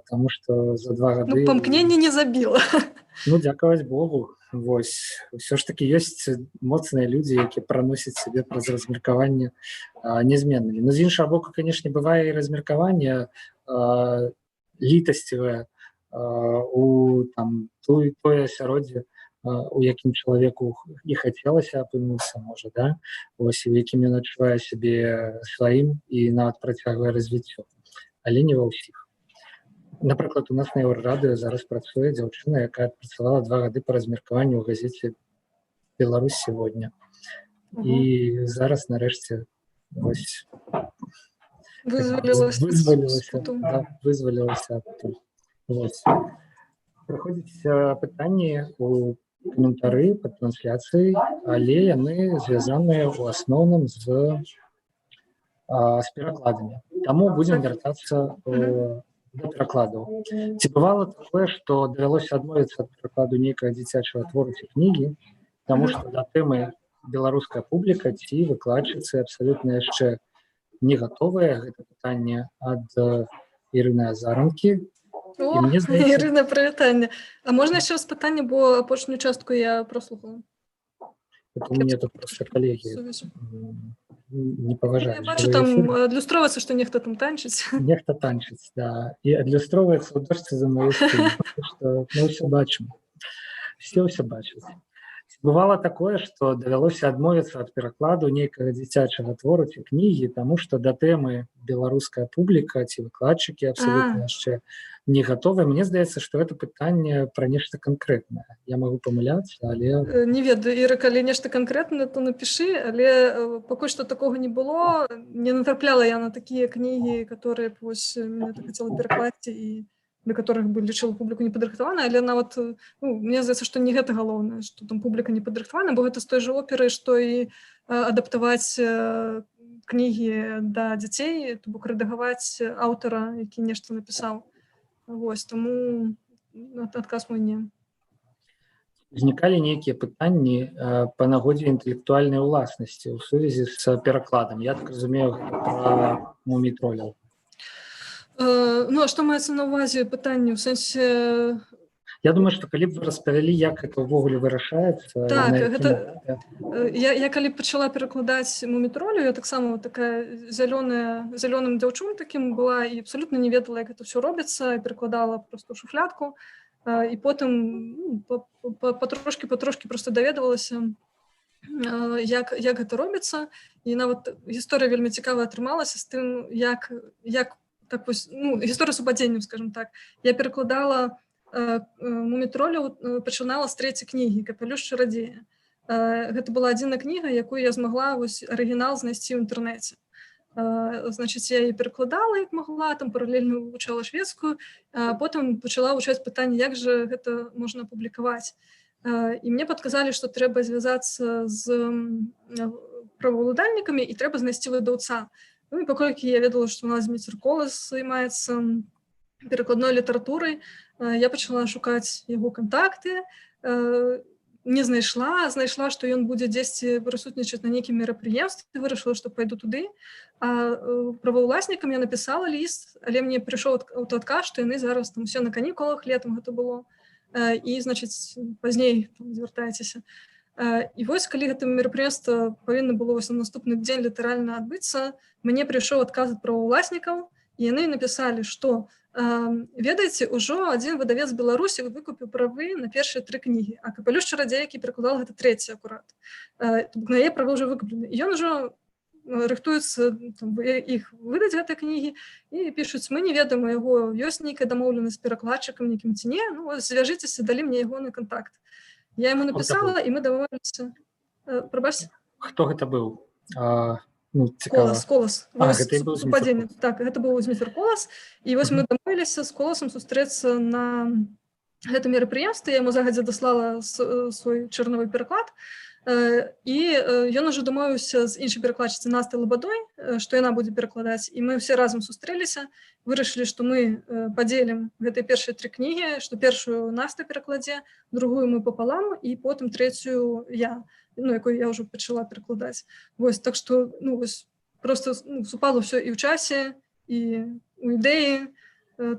таму што за 2 гады... памкненне не забіла. Дзякаваць Богу. Вось, ўсё ж такі ёсць моцныя людзі, якія праносяць сябе праз размеркаванне нязменнымі. З іншага боку, канешне, бывае і размеркаванне літасцівае у тое асяроддзе, у якім чалавеку і хацелася апынуцца, можа, да? Вось, у якім ён адчувае сябе сваім і нават працягвае развіццё. Але не ва ўсіх. Напрыклад, у нас на Еўрарадыё зараз працуе дзяўчына, якая працавала 2 гады па размеркаванню ў газеце «Беларусь сегодня». І зараз, нарэшце, вось, вызвалілася адтуль. Прыходзяць пытанні у каментары пад трансляцыяй, але яны звязаныя ў асноўным з перакладамі. Таму будзем вяртацца да перакладаў. Ці бывала такое, што давялося адмовіцца ад перакладу нейкага дзіцячага твору ці кнігі, таму што да тэмы беларуская публіка ці выкладчыцы абсалютна яшчэ не гатовыя? Гэта пытанне ад Ірыны Азаранкі. Ірына, прывітанне. А можна яшчэ раз пытанне, бо апошнюю частку я праслухала. У мяне тут проста калегі не паважаюць. Я бачу, там адлюстроўваецца, што нехта там танчыць. Нехта танчыць, да. І адлюстроўваецца ў дошцы за маёй спінай, што мы ўсё бачым. Ўсё бачаць. Бывала такое, што давялося адмовіцца ад перакладу нейкага дзіцячага твору ці кнігі, таму што да тэмы беларуская публіка ці выкладчыкі абсалютна яшчэ не гатовыя. Мне здаецца, што гэта пытанне пра нешта канкрэтнае. Я магу памыляцца, але... Не ведаю, Іра, калі нешта канкрэтнае, то напішы, але пакуль што такога не было. Не натрапляла я на такія кнігі, которые мне так хацела перакласці і для которых бы лічыла публіку непадрыхтаванай, але нават, мне здаецца, што не гэта галоўнае, што там публіка непадрыхтаваная, бо гэта з той жа оперы, што і адаптаваць кнігі да дзяцей, то бок рэдагаваць аўтара, які нешта напісаў. Вось, таму адказ мой не. Узнікалі нейкія пытанні па нагодзе інтэлектуальнай уласнасці ў сувязі з перакладам. Я так разумею, гэта пра мумій-троляў. А што маецца на ўвазе пытанне ў сэнсе... Я думаю, што калі б вы распавялі, як это ўвогуле вырашаецца, Так, на якім гэта этапе. я калі пачала перакладаць мумітролю, я таксама такая зялёным дзяўчун такім была і абсалютна не ведала, як гэта ўсё робіцца, і перакладала проста ў шуфлядку. І потым патрошкі проста даведавалася, як гэта робіцца. І нават гісторыя вельмі цікавая атрымалася з тым, як так вось, гісторыя супадзенняў, скажем так. Я перакладала мумітролю, пачынала з 3-й кнігі «Капелюш чарадзея». Гэта была адзіная кніга, якую я змагла вось арыгінал знайсці ў інтэрнэце. Значыць, я яе перакладала, як магла, там паралельна вывучала шведскую, а потым пачала вывучаць пытанне, як жа гэта можна апублікаваць. І мне падказалі, што трэба звязацца з праваўладальнікамі і трэба знайсці выдаўца. Ну і паколькі я ведала, што у нас Дміцер Колас займаецца перакладной літаратурай, я пачала шукаць яго кантакты, не знайшла, што ён будзе дзесьці прысутнічаць на нейкім мерапрыемстве, вырашыла, што пайду туды. А праваўласнікам я напісала ліст, але мне прыйшоў адказ, што яны зараз там усе на канікулах, летам гэта было, і, значыць, пазней звяртайцеся. І вось, калі гэта мерапрыемства павінна было вось на наступны дзень літаральна адбыцца, мне прыйшоў адказ ад праваўласнікаў, і яны напісалі, што ведаеце, ужо адзін выдавец Беларусі выкупіў правы на першыя 3 кнігі, а «Капелюш чарадзея», які перакладал, гэта 3-я акурат. На яе правы ўжо выкуплены. І ён ужо рыхтуецца іх выдаць гэтыя кнігі і пішуць: мы не ведаем, у яго ёсць нейкая дамоўленасць з перакладчыкам нейкім ці не, звяжыцеся, далі мне ягоны кантакт. Я яму напісала, і мы дамовіліся. Прабачце. Хто гэта быў? Колас. Супадзенне. Так, гэта быў Дміцер Колас. І вось мы дамовіліся з Коласам сустрэцца на гэтым мерапрыемстве. Я яму загадзя даслала свой чырнавы пераклад. І ён ужо дамовіўся з іншай перакладчыцай Настай Лабадой, што яна будзе перакладаць. І мы ўсе разам сустрэліся, вырашылі, што мы падзелім гэтыя першыя 3 кнігі, што першую Наста перакладзе, другую мы папалам, і потым 3-ю я, якую я ўжо пачала перакладаць. Вось, так што, вось, проста супала ўсё і ў часе, і ў ідэі,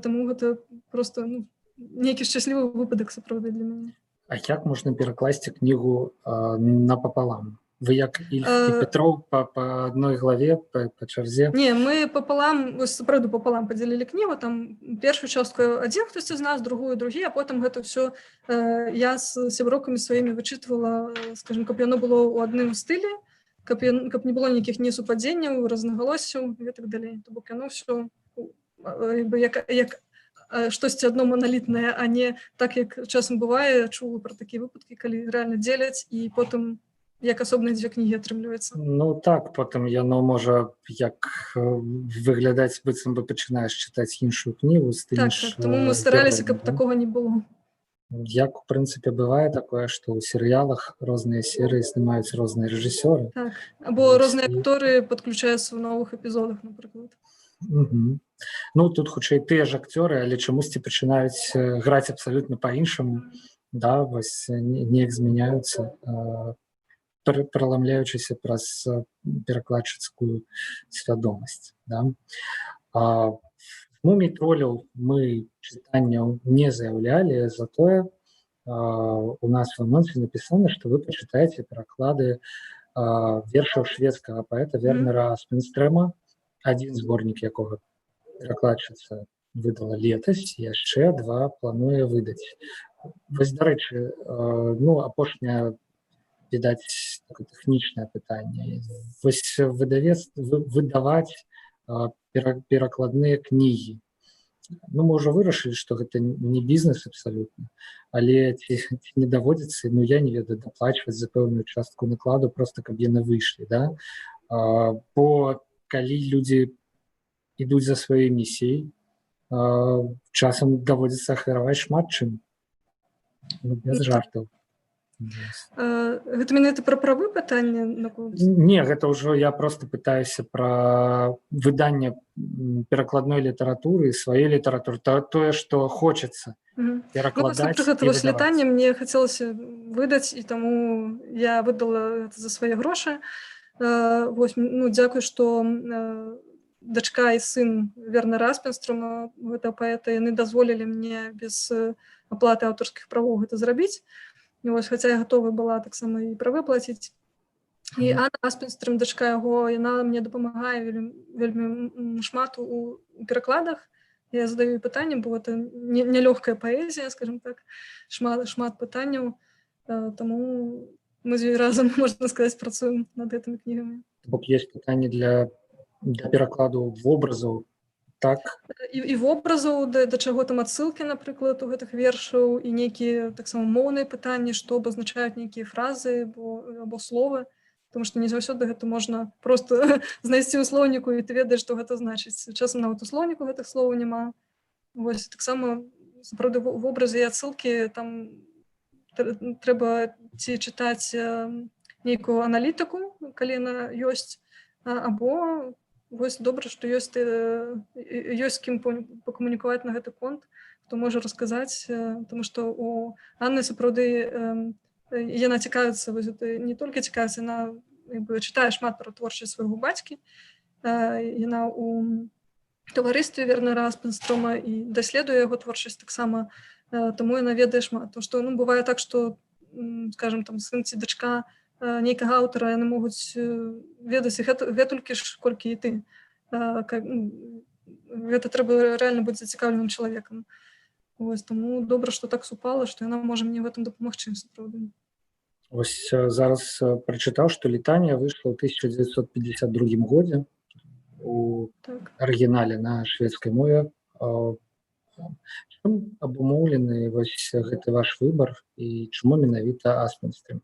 таму гэта проста, нейкі шчаслівы выпадак сапраўды для мяне. А як можна перакласці кнігу напапалам? Вы як Ільф і Петроў па адной главе, па чарзе? Не, мы папалам, сапраўды папалам падзялілі кнігу, там першую частку адзін хтосьці з нас, другую другі, а потым гэта ўсё я з сяброкамі сваімі вычытвала, скажем, каб яно было ў адным стылі, каб не было нейкіх несупадзенняў, рознагалоссяў і так далей. То бок яно ўсё як штосьці адно маналітнае, а не так, як часам бывае, чула пра такія выпадкі, калі рэальна дзеляць, і потым як асобныя 2 кнігі атрымліваецца. Так, потым яно можа як выглядаць, быццам бы пачынаеш чытаць іншую кнігу. Так, таму мы стараліся, каб такога не было. Як, у прынцыпе, бывае такое, што ў серыялах розныя серыі здымаюць розныя рэжысёры. Так, або розныя акторы падключаюцца ў новых эпізодах, напрыклад. Тут хутчэй тыя ж акцёры, але чамусьці пачынаюць граць абсалютна па-іншаму, вось неяк змяняюцца, праламляючыся праз перакладчыцкую свядомасць. Мумітроляў мы чытанняў не заяўлялі, затое у нас в анонсе напісана, што вы пачытаеце пераклады вершаў шведскага паэта Вернера Спенстрэма, адзін зборнік якога перакладчыца выдала летась, яшчэ 2 плануе выдаць. Вось, дарэчы, апошняе, відаць, такое тэхнічнае пытанне. Вось выдаваць перакладныя кнігі. Мы ўжо вырашылі, што гэта не бізнес абсалютна, але ці не даводзіцца, я не ведаю, даплачваць за пэўную частку накладу, проста каб яны выйшлі. Бо калі людзі ідуць за сваёй місіяй, часам даводзіцца ахвяраваць шмат чым. Без жартаў. Гэта менавіта пра правы пытанне? Не, гэта ўжо я проста пытаюся пра выданне перакладной літаратуры, сваёй літаратуры, тое, што хочацца перакладаць і выдаваць. Літанне мне хацелася выдаць, і таму я выдала за свае грошы. Дзякуй, што дачка і сын Вернера Аспенструма, гэтага паэта, яны дазволілі мне без аплаты аўтарскіх правоў гэта зрабіць. І вось, хаця я гатова была таксама і правы плаціць. І Анна Аспенструм, дачка яго, яна мне дапамагае вельмі шмат у перакладах. Я задаю пытанні, бо гэта нелёгкая паэзія, скажем так, шмат пытанняў, таму мы з ёй разам, можна сказаць, працуем над гэтымі кнігамі. Бок ёсць пытанні для перакладу вобразаў, так? І вобразаў, да чаго там адсылкі, напрыклад, у гэтых вершаў, і нейкія таксама моўныя пытанні, што абазначаюць нейкія фразы або словы, тому што не заўсёды гэта можна проста знайсці ў слоўніку, і ты ведаеш, што гэта значыць. Часам нават у слоўніку гэтых словаў няма. Вось, таксама, сапраўды, вобразы і адсылкі, там трэба ці чытаць нейкую аналітыку, калі яна ёсць, або вось добра, што ёсць з кім пакамунікаваць на гэты конт, хто можа расказаць, таму што у Анны сапраўды яна цікавіцца, не толькі цікавіцца, яна чытае шмат пра творчасць свайго бацькі, яна у таварыстве Вернера Аспенструма і даследуе яго творчасць таксама, таму яна ведае шмат. То што бывае так, што, скажем, там сын ці дачка нейкага аўтара, яны могуць ведаць гэтулькі ж, колькі і ты. Гэта трэба рэальна быць зацікаўленым чалавекам. Вось, таму добра, што так супала, што яна можа мне в этом дапамагчы, сапраўды. Вось зараз прачытаў, што літанія выйшла ў 1952 годзе у арыгінале на шведскай мове. Чым абумоўлены вось гэты ваш выбар і чаму менавіта Аспенструм?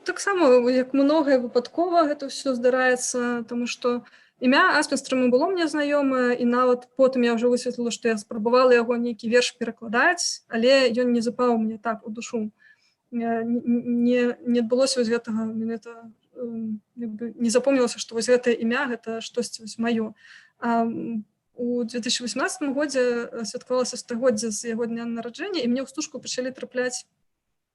Таксама, як многае выпадкова гэта ўсё здараецца, таму што імя Аспенструма было мне знаёмае, і нават потым я ўжо высветліла, што я спрабавала яго нейкі верш перакладаць, але ён не запаў мне так у душу. Не адбылося вось гэтага, не запомнілася, што вось гэтае імя, гэта штосьці вось маё. У 2018 годзе святкавалася стагоддзе з яго дня нараджэння, і мне ў стужку пачалі трапляць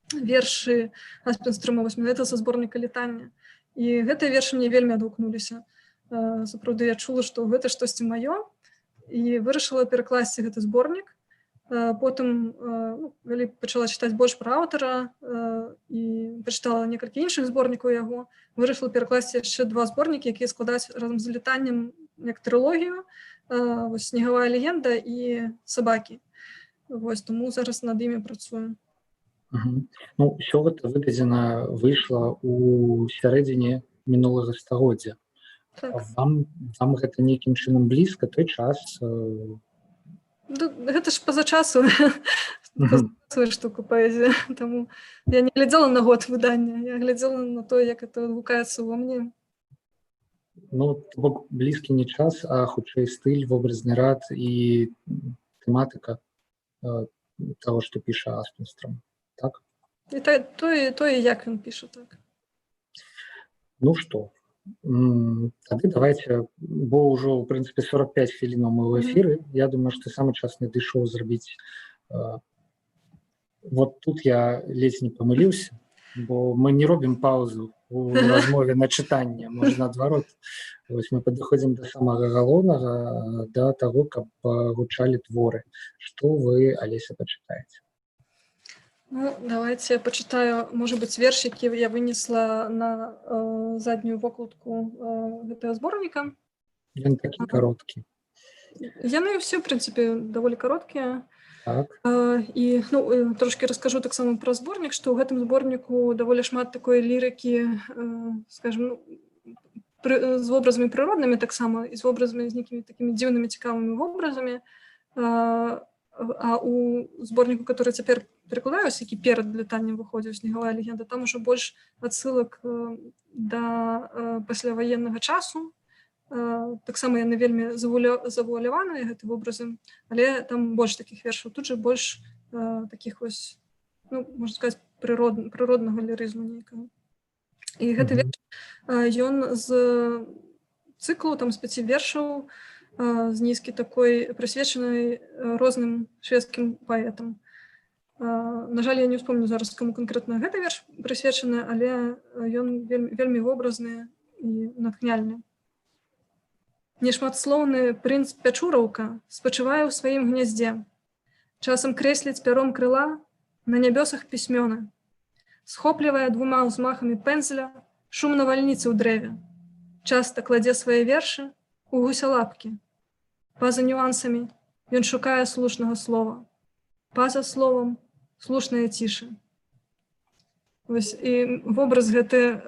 вершы Аспенструма, вось менавіта са зборніка літання. І гэтыя вершы мне вельмі адгукнуліся. Сапраўды, я чула, што гэта штосьці маё, і вырашыла перакласці гэты зборнік. Потым пачала чытаць больш пра аўтара і пачытала некалькі іншых зборнікаў яго. Вырашыла перакласці яшчэ 2 зборнікі, якія складаюць разам з літаннем як трылогію, вось «Снегавая легенда» і «Сабакі». Вось, таму зараз над імі працую. Усё гэта выйшла ў сярэдзіне мінулага стагоддзя. Вам гэта нейкім чынам блізка, той час? Гэта ж па-за часу сваю штуку паэзія, таму я не глядзела на год выдання, я глядзела на то, як это адгукаецца ва мне. Бок блізкі не час, а хутчэй стыль, вобразны рад і тэматыка таго, што піша Аспенструм, так? І тое, як ён піша, так. Што? Тады давайте, бо ўжо, ў прынцыпе, 45 хвілінаў мы ў эфіры. Я думаю, што самы час надышоў зрабіць. Вот тут я ледзь не памыліўся, бо мы не робім паўзу у размове на чытанне, можа наадварот. Вось мы падыходзім да самага галоўнага, да таго, каб гучалі творы. Што вы, Алеся, пачытаеце? Давайте я пачытаю, можа быць, верш, які я вынесла на заднюю вокладку гэтага зборніка. Ён такі кароткі. Яны ўсе, в прынцыпе, даволі кароткія. Так. І трошки раскажу таксама пра зборнік, што ў гэтым зборніку даволі шмат такой лірыкі, скажем, з вобразамі прыроднымі таксама, і з вобразамі, з нейкімі такімі дзіўнымі, цікавымі вобразамі. А у зборніку, который цяпер перакладаюсь, які перад літаннем выходзіў «Снегавая легенда», там ужо больш адсылак да пасляваеннага часу. Таксама яны вельмі завуаляваныя, гэты вобразы, але там больш такіх вершаў. Тут жа больш такіх вось, можна сказаць, прыроднага лірызму нейкага. І гэты верш, ён з цыклу, там з 5 вершаў, з нізкі такой, прысвечанай розным шведскім паэтам. На жаль, я не ўспомню зараз, каму канкрэтна гэты верш прысвечаны, але ён вельмі вобразны і натхняльны. Нешматслоўны прынц Пячураўка спачывае ў сваім гняздзе. Часам крэсліць пяром крыла на нябёсах пісьмёны. Схоплівае двума ўзмахамі пэндзля шум навальніцы ў дрэве. Часта кладзе свае вершы у гусялапкі. Па-за нюансамі ён шукае слушнага слова. Па-за словам слушнае цішы. Вось, і вобраз гэты,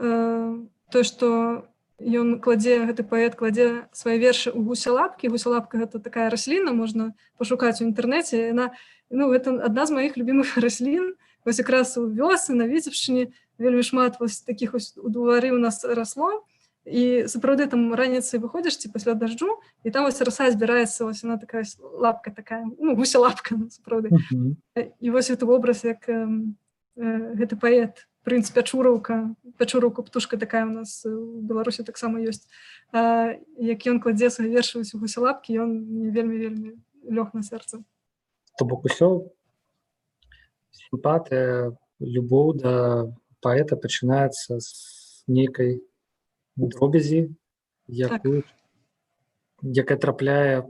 той, што ён кладзе, гэты паэт кладзе свае вершы ў гусялапкі. Гусялапка — гэта такая расліна, можна пашукаць у інтэрнэце. Яна, гэта адна з маіх любімых раслін. Вось якраз у вёсы, на Віцебшчыне вельмі шмат вось такіх вось у двары у нас расло. І сапраўды там раніцай выходзіш ці пасля дажджу, і там вось раса збіраецца, вось яна такая лапка такая, гусялапка, сапраўды. І вось гэты вобраз, як гэты паэт, прынц Пячураўка, Пячураўка птушка такая у нас у Беларусі таксама ёсць, як ён кладзе свае вершы у гусялапкі, ён мне вельмі-вельмі лёг на сэрца. То бок усё сімпатыя, любоў да паэта пачынаецца з нейкай дробязі, якая трапляе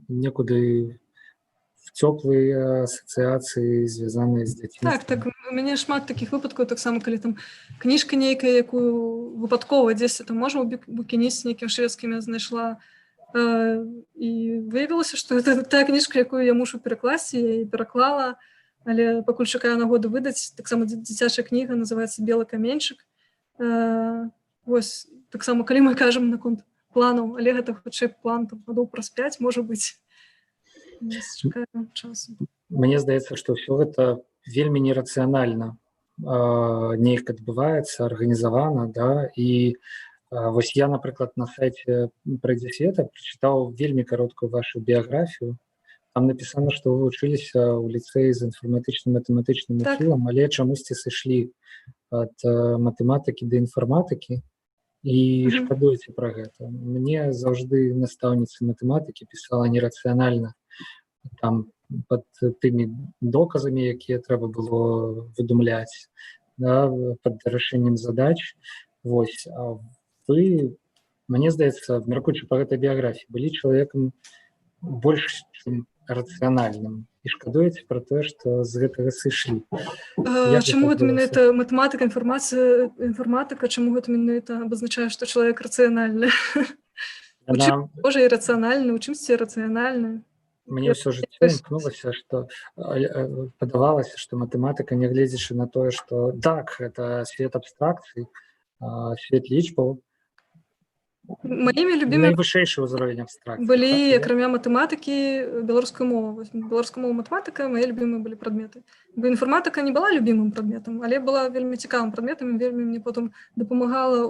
некуды в цёплыя асацыяцыі, звязаныя з дзяцінствам. Так, у мяне шмат такіх выпадкаў, таксама, калі там кніжка нейкая, якую выпадкова дзесьці там, можа, у букінісце нейкім шведскім я знайшла, і выявілася, што гэта тая кніжка, якую я мушу перакласці, я яе пераклала, але пакуль чакаю нагоду выдаць. Таксама дзіцячая кніга, называецца «Белы каменьчык». Вось, таксама, калі мы кажам наконт планаў, але гэта хутчэй план гадоў праз 5, можа быць. Чакаем часу. Мне здаецца, што ўсё гэта вельмі нерацыянальна неяк адбываецца, арганізавана, да, і вось я, напрыклад, на сайце «Прайдзе света» прачытаў вельмі кароткую вашу біяграфію. Там напісана, што вы вучыліся ў ліцэі з інфарматычным матэматычным ухілам, але чамусьці сышлі ад матэматыкі да інфарматыкі і шкадуеце пра гэта. Мне заўжды настаўніца матэматыкі пісала нерацыянальна, там пад тымі доказамі, якія трэба было выдумляць, да, пад рашэннем задач. Вось, а вы, мне здаецца, мяркуючы па гэтай біяграфіі, былі чалавекам больш чым рацыянальным і шкадуеце пра тое, што з гэтага сышлі. Чаму гэта менавіта матэматыка, інфарматыка, чаму гэта менавіта абазначае, што чалавек рацыянальны? У чым можа і рацыянальны, у чымсьці рацыянальны? Мне ўсё жыццё імкнулася, што падавалася, што матэматыка, нягледзячы на тое, што так, гэта свет абстракцый, свет лічбаў, Маімі любімымі найвышэйшы ўзровень абстракцыі. Былі, акрамя матэматыкі, беларуская мова. Беларуская мова, матэматыка — мае любімыя былі прадметы. Бо інфарматыка не была любімым прадметам, але была вельмі цікавым прадметам, вельмі мне потым дапамагала,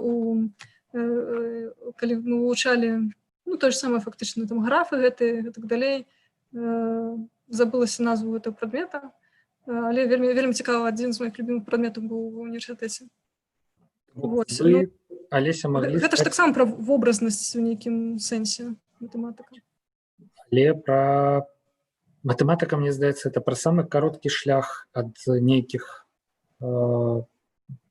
калі мы вывучалі, тое ж самае фактычна, там графы гэты, гэтак далей. Забылася назву гэтага прадмета, але вельмі цікава, адзін з маіх любімых прадметаў быў ва ўніверсітэце. Гэта ж таксама пра вобразнасць у нейкім сэнсе матэматыка. Але пра матэматыка, мне здаецца, это пра самы кароткі шлях ад нейкіх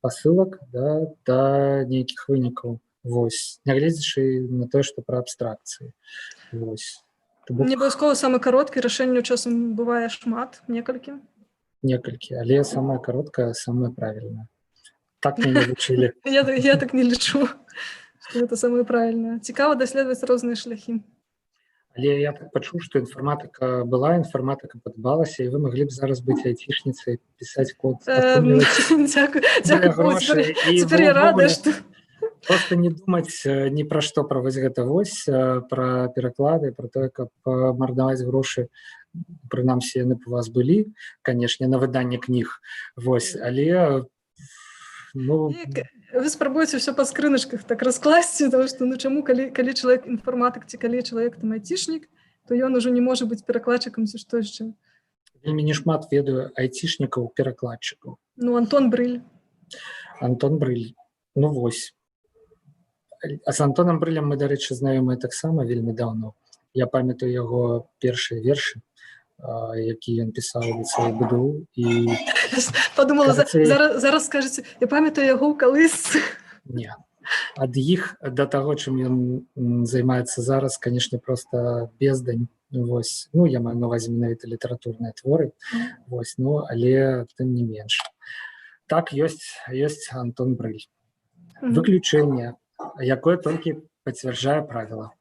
пасылак, да, да нейкіх вынікаў. Вось, нягледзячы на тое, што пра абстракцыі. Вось. Не абавязкова самы кароткі, рашэнняў часам бывае шмат, некалькі, але самае кароткае, самае правільнае. Так мяне вучылі. Я так не лічу, што гэта самае правільнае. Цікава даследаваць розныя шляхі. Але я так пачуў, што інфарматыка была, інфарматыка падабалася, і вы маглі б зараз быць айцішніцай, пісаць код, Дзякую. Цяпер я рада, што... Просто не думаць ні пра што, пра вось гэта вось, пра пераклады, пра тое, каб марнаваць грошы. Прынамсі, яны б у вас былі, канешне, на выданне кніг. Вось, але... Вы спрабуеце ўсё па скрыначках так раскласці, тому што, чаму, калі чалавек інфарматык ці калі чалавек там айцішнік, то ён ужо не можа быць перакладчыкам ці што яшчэ. Вельмі нешмат ведаю айцішнікаў, перакладчыкаў. Антон Брыль. Антон Брыль. Вось. А з Антонам Брылем мы, дарэчы, знаёмыя таксама вельмі даўно. Я памятаю яго першыя вершы, які ён пісаў у ліцэі БДУ. Падумала, зараз скажаце, я памятаю яго ў калысцы. Не. ад іх да таго, чым ён займаецца зараз, канешне, проста бездань. Вось. Ну, я маю на ўвазе менавіта літаратурныя творы, вось, ну, але тым не менш. Так, ёсць Антон Брыль. Выключэнне, якое толькі пацвярджае правіла.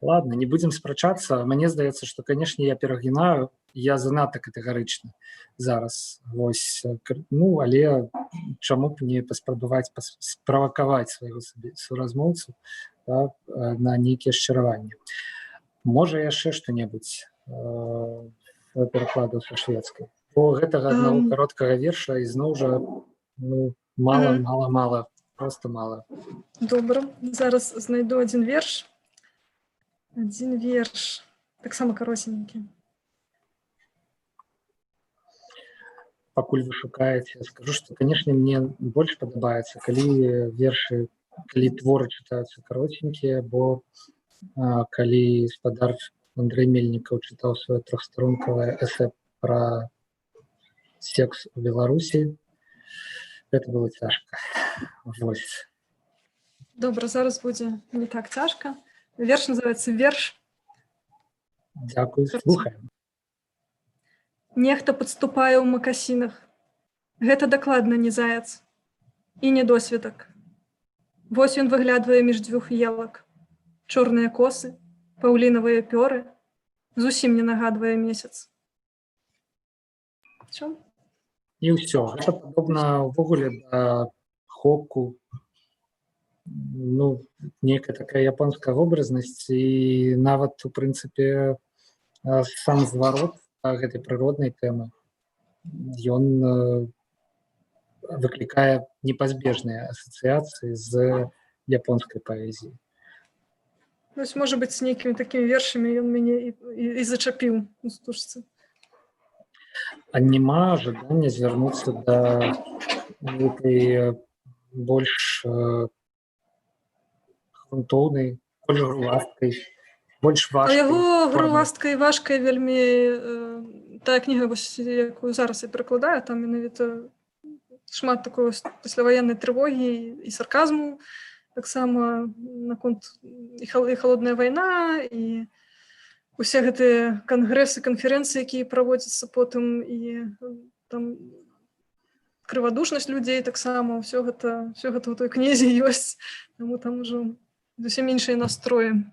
Ладно, не будзем спрачацца. Мне здаецца, што, канешне, я перагінаю, я занадта катэгарычны зараз. Вось, ну, але чаму б не паспрабаваць справакаваць свайго суразмоўцу, да, на нейкія шчыраванні. Можа, яшчэ што-небудзь перакладу са шведскай. Бо гэтага аднаго кароткага верша ізноў жа, ну, мала, просто мала. Добра, зараз знайду адзін верш. Адзін верш, таксама каротенькі. Пакуль вы шукаеце, скажу, што, канешне, мне больш падабаецца, калі вершы, калі творы чытаюцца каротенькія, бо калі спадар Андрэй Мельнікаў чытаў сваё трохстаронкавае эсэ пра секс у Беларусі, гэта было цяжка. Вось. Добра, зараз будзе не так цяжка. Верш называецца «Верш». Дзякуй, слухаем. Нехта падступае ў макасінах. Гэта дакладна не заяц. І не досведак. Вось ён выглядвае між дзвюх елак. Чорныя косы, паўлінавыя пёры. Зусім не нагадвае месяц. Чо? І ўсё. Гэта падобна ўвогуле да хокку. Ну, нейкая такая японская вобразнасць і нават, у прынцыпе, сам зварот гэтай прыроднай тэмы, ён выклікае непазбежныя асацыяцыі з японскай паэзіяй. Вось, можа быць, з нейкімі такімі вершамі ён мяне і зачапіў у стужцы. А няма жадання звярнуцца да гэтай больш грунтоўнай, больш груласткай, больш важкай. А яго груласткай, важкай вельмі тая кніга, якую зараз я перакладаю, там менавіта шмат такой пасляваеннай трывогі і сарказму, таксама наконт і халодная вайна, і усе гэтыя кангрэсы, канферэнцыі, якія праводзяцца потым, і там крывадушнасць людзей таксама, ўсё гэта ў той кнізе ёсць, таму там ужо зусім іншыя настроі.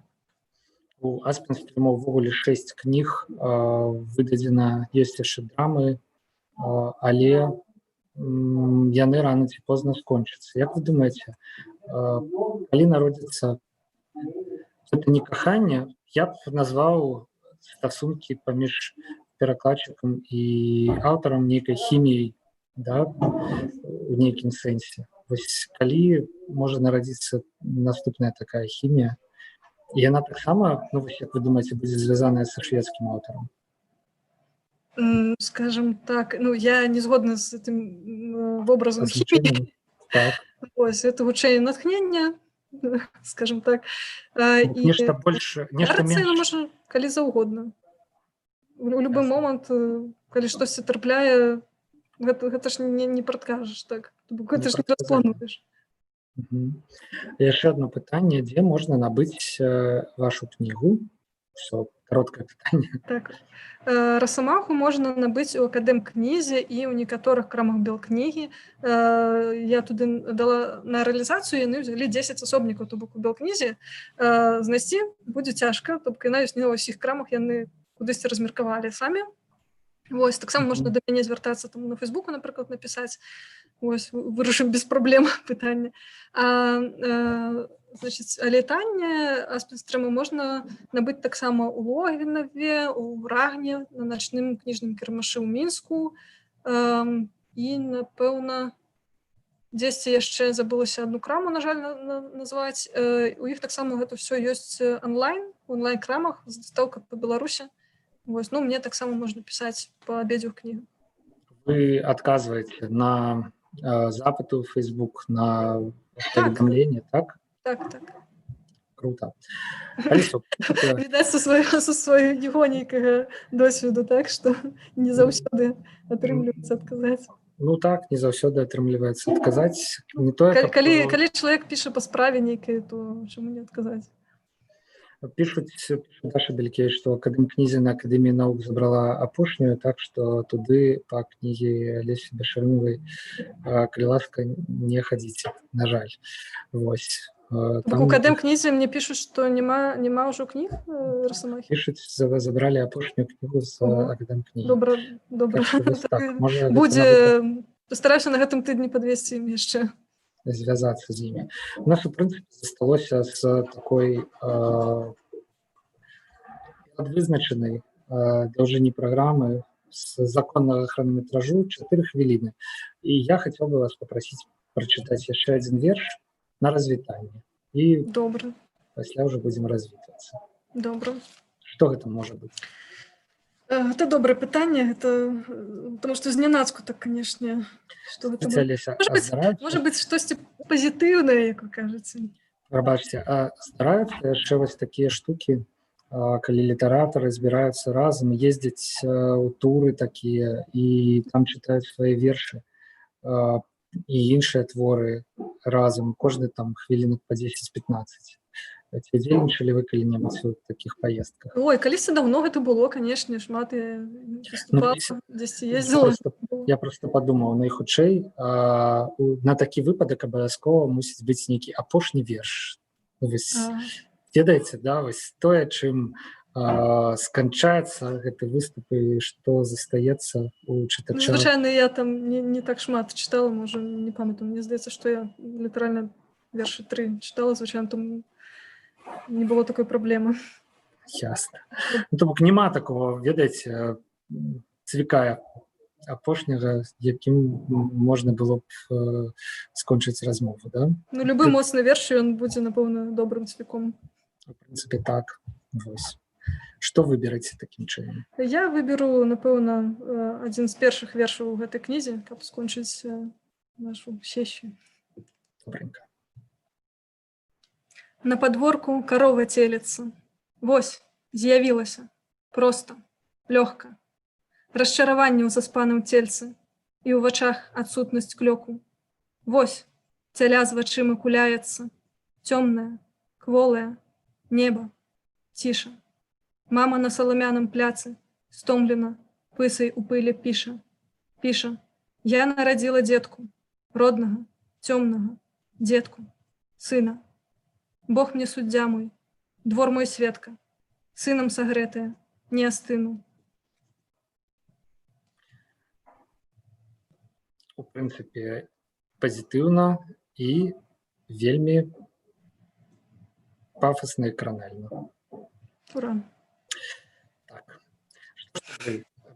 У Аспенстрыма ўвогуле 6 кніг выдадзена, ёсць яшчэ драмы, але яны рана ці позна скончацца. Як вы думаеце, калі народзіцца гэта не каханне, я б назваў стасункі паміж перакладчыкам і аўтарам нейкай хіміяй, да, у нейкім сэнсе. Вось калі можа нарадзіцца наступная такая хімія, і яна таксама, ну, вось, як вы думаеце, будзе звязаная са шведскім аўтарам? Скажем так, ну, я не згодна з гэтым вобразам хіміі. Так. Ось, это гучэнне натхнення, скажем так. Нешта больш, нешта менш. Можа, калі заўгодна. У любы момант, калі штосьці трапляе, гэта ж не прадкажаш, так? Гэта ж не расплануеш. Яшчэ одно пытанне, дзе можна набыць вашу кнігу? Все, кароткае пытанне. Так. Расамаху можна набыць у Акадэмкнізе і ў некаторых крамах Белкнігі. Я туды дала на рэалізацыю, яны ўзялі 10 асобнікаў, то бок у Белкнізе. Знайсці будзе цяжка, то бок яна ёсць не ва ўсіх крамах, яны кудысьці размеркавалі самі. Вось, таксама можна да мяне звяртацца, таму на Фейсбуку, напрыклад, напісаць. Вось, вырашым без праблем пытання. Значыць, але танне Аспенстрыма можна набыць таксама ў Логвінаве, у Рагне, на начным кніжным кірмашы ў Мінску. І, напэўна, дзесьці яшчэ забылася адну краму, на жаль, назваць. У іх таксама гэта ўсё ёсць онлайн, у онлайн-крамах, з дастаўка па Беларусі. Вось, ну, мне таксама можна пісаць па абедзвюх кнігах. Вы адказваеце на запыты ў Facebook, на паведамленне, так? Так. Круто. Відаць, са свайго нейкага досведу, так, што не заўсёды атрымліваецца адказаць. Ну так, не заўсёды атрымліваецца адказаць. Не тое, каб... Калі чалавек піша па справе нейкай, то чаму не адказаць? Пишут Даша Белькевич, что Академкнизя на Академии наук забрала апошнюю, так что туды по книге Олесі Башарымовай калі ласка не ходите, на жаль. Вось. У Академкнізе мне пишут, что нема ўжо кніг Расамахи. Пишут, забрали апошнюю книгу з Академкнігі. Добра. Так, будзе, постараюся на гэтым тыдні падвесці ім яшчэ. Звязаться с ними. У нас, в принципе, засталося с такой подвызначенной должине программы с законного хронометражу 4 хвилины. И я хотел бы вас попросить прочитать еще один верш на развитание. И Добра. после уже будем развитываться. Добра. Что это может быть? Это добрае пытанне, потому что зненацку так, конечно, что гэта можа быць штосьці пазітыўнае, як вы кажаце. Прабачце, а здараюцца яшчэ вось такія штукі, калі літаратары збіраюцца разам, ездзяць у туры такія і там чытаюць свае вершы і іншыя творы разам, кожны там хвілінак па 10-15. Ці дзейнічалі вы калі-небудзь у такіх паездках? Ой, калісьці даўно гэта было, канешне, шмат я выступала, дзесьці ездзіла. Я просто падумаў, найхутчэй на такі выпадак абавязкова мусіць быць нейкі апошні верш. Ведаеце, да, вось тое, чым сканчаецца гэты выступ і што застаецца у чытача. Звычайна я там не так шмат чытала, можа, не памятаю, мне здаецца, што я літаральна вершы 3 чытала, звычайна там не было такой праблемы. Ясно. Ну, то бок няма такого, ведаеце, цвікая апошняга, якім можна было б скончыць размову, да? Ну, любы моцны верш, ён будзе, напэўна, добрым цвіком. В прынцыпе, так. Вось. Што выбераце такім чынам? Я выберу, напэўна, адзін з першых вершаў у гэтай кнізе, каб скончыць нашу сесію. Добренько. На падворку карова целецца. Вось, з'явілася. Проста, лёгка. Расчараванне ў заспаным цельцы і ў вачах адсутнасць клёку. Вось, цяля з вачыма куляецца. Цёмнае, кволае, неба, ціша. Мама на саламяным пляцы, стомлена, пысай у пыле піша. Піша, я нарадзіла дзетку, роднага, цёмнага, дзетку, сына. Бог мне суддзя мой, двор мой сведка, сынам сагрэтая, не астыну. У прынцыпе, пазітыўна і вельмі пафасна і кранальна. Ура. Так.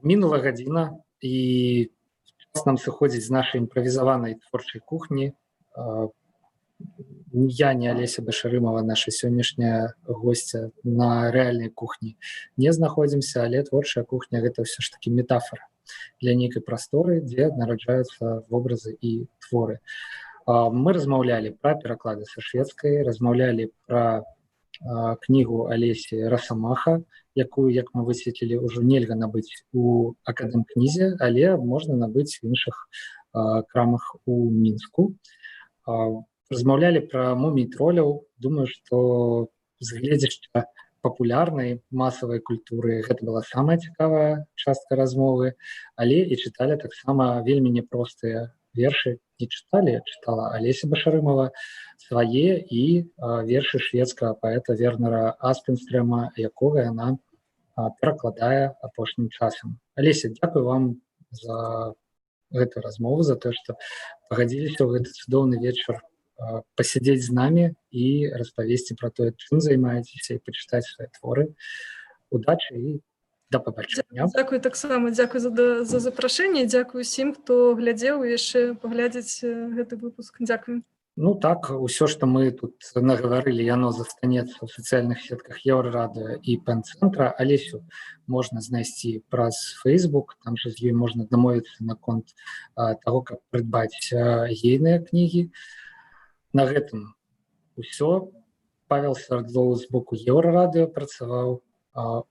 Мінула гадзіна, і час нам сыходзіць з нашай імправізаванай творчай кухні. Я, не Олеся Башарымова, наша сённяшняя госця на рэальнай кухні не знаходзімся, але творчая кухня — гэта ўсё ж такі метафора для нейкай прасторы, дзе нараджаюцца вобразы і творы. Мы размаўлялі пра пераклады са шведскай, размаўлялі пра кнігу Олесі Расамаха, якую, як мы высветлілі, ўжо нельга набыць у Академкнізе, але можна набыць в іншых крамах у Мінску. Размаўлялі пра мумій-троляў. Думаю, што з гледзяшча папулярнай масавай культуры гэта была самая цікавая частка размовы, але і чыталі таксама вельмі няпростыя вершы. Не чыталі, чытала Олеся Башарымова свае і вершы шведскага паэта Вернера Аспенстрема, якога яна перакладае апошнім часам. Олеся, дзякую вам за гэтую размову, за тое, што пагадзіліся ў гэты цудоўны вечар пасядзець з намі і распавесці пра тое, чым займаецеся, і пачытаць свае творы. Удачы і да пабачэння. Дзякуй таксама, дзякуй за запрашэнне, дзякуй усім, хто глядзеў і яшчэ паглядзець гэты выпуск. Дзякуй. Ну так, усё, што мы тут нагаварылі, яно застанецца ў сацыяльных сетках Еўрарадыё і Пэн-цэнтра. Алесю можна знайсці праз Facebook, там жа з ёй можна дамовіцца наконт таго, каб прыдбаць ейныя кнігі. На гэтым усё. Павел Свердлоў з боку Еўрарадыё працаваў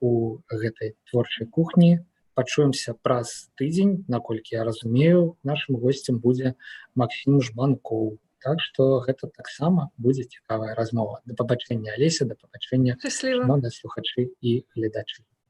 у гэтай творчай кухні. пачуемся праз тыдзень, наколькі я разумею, нашым госцем будзе Максім Жбанкоў. Так што гэта таксама будзе цікавая размова. Да пабачэння, Алеся, да пабачэння, Шчасліва. шановныя слухачы і гледачы.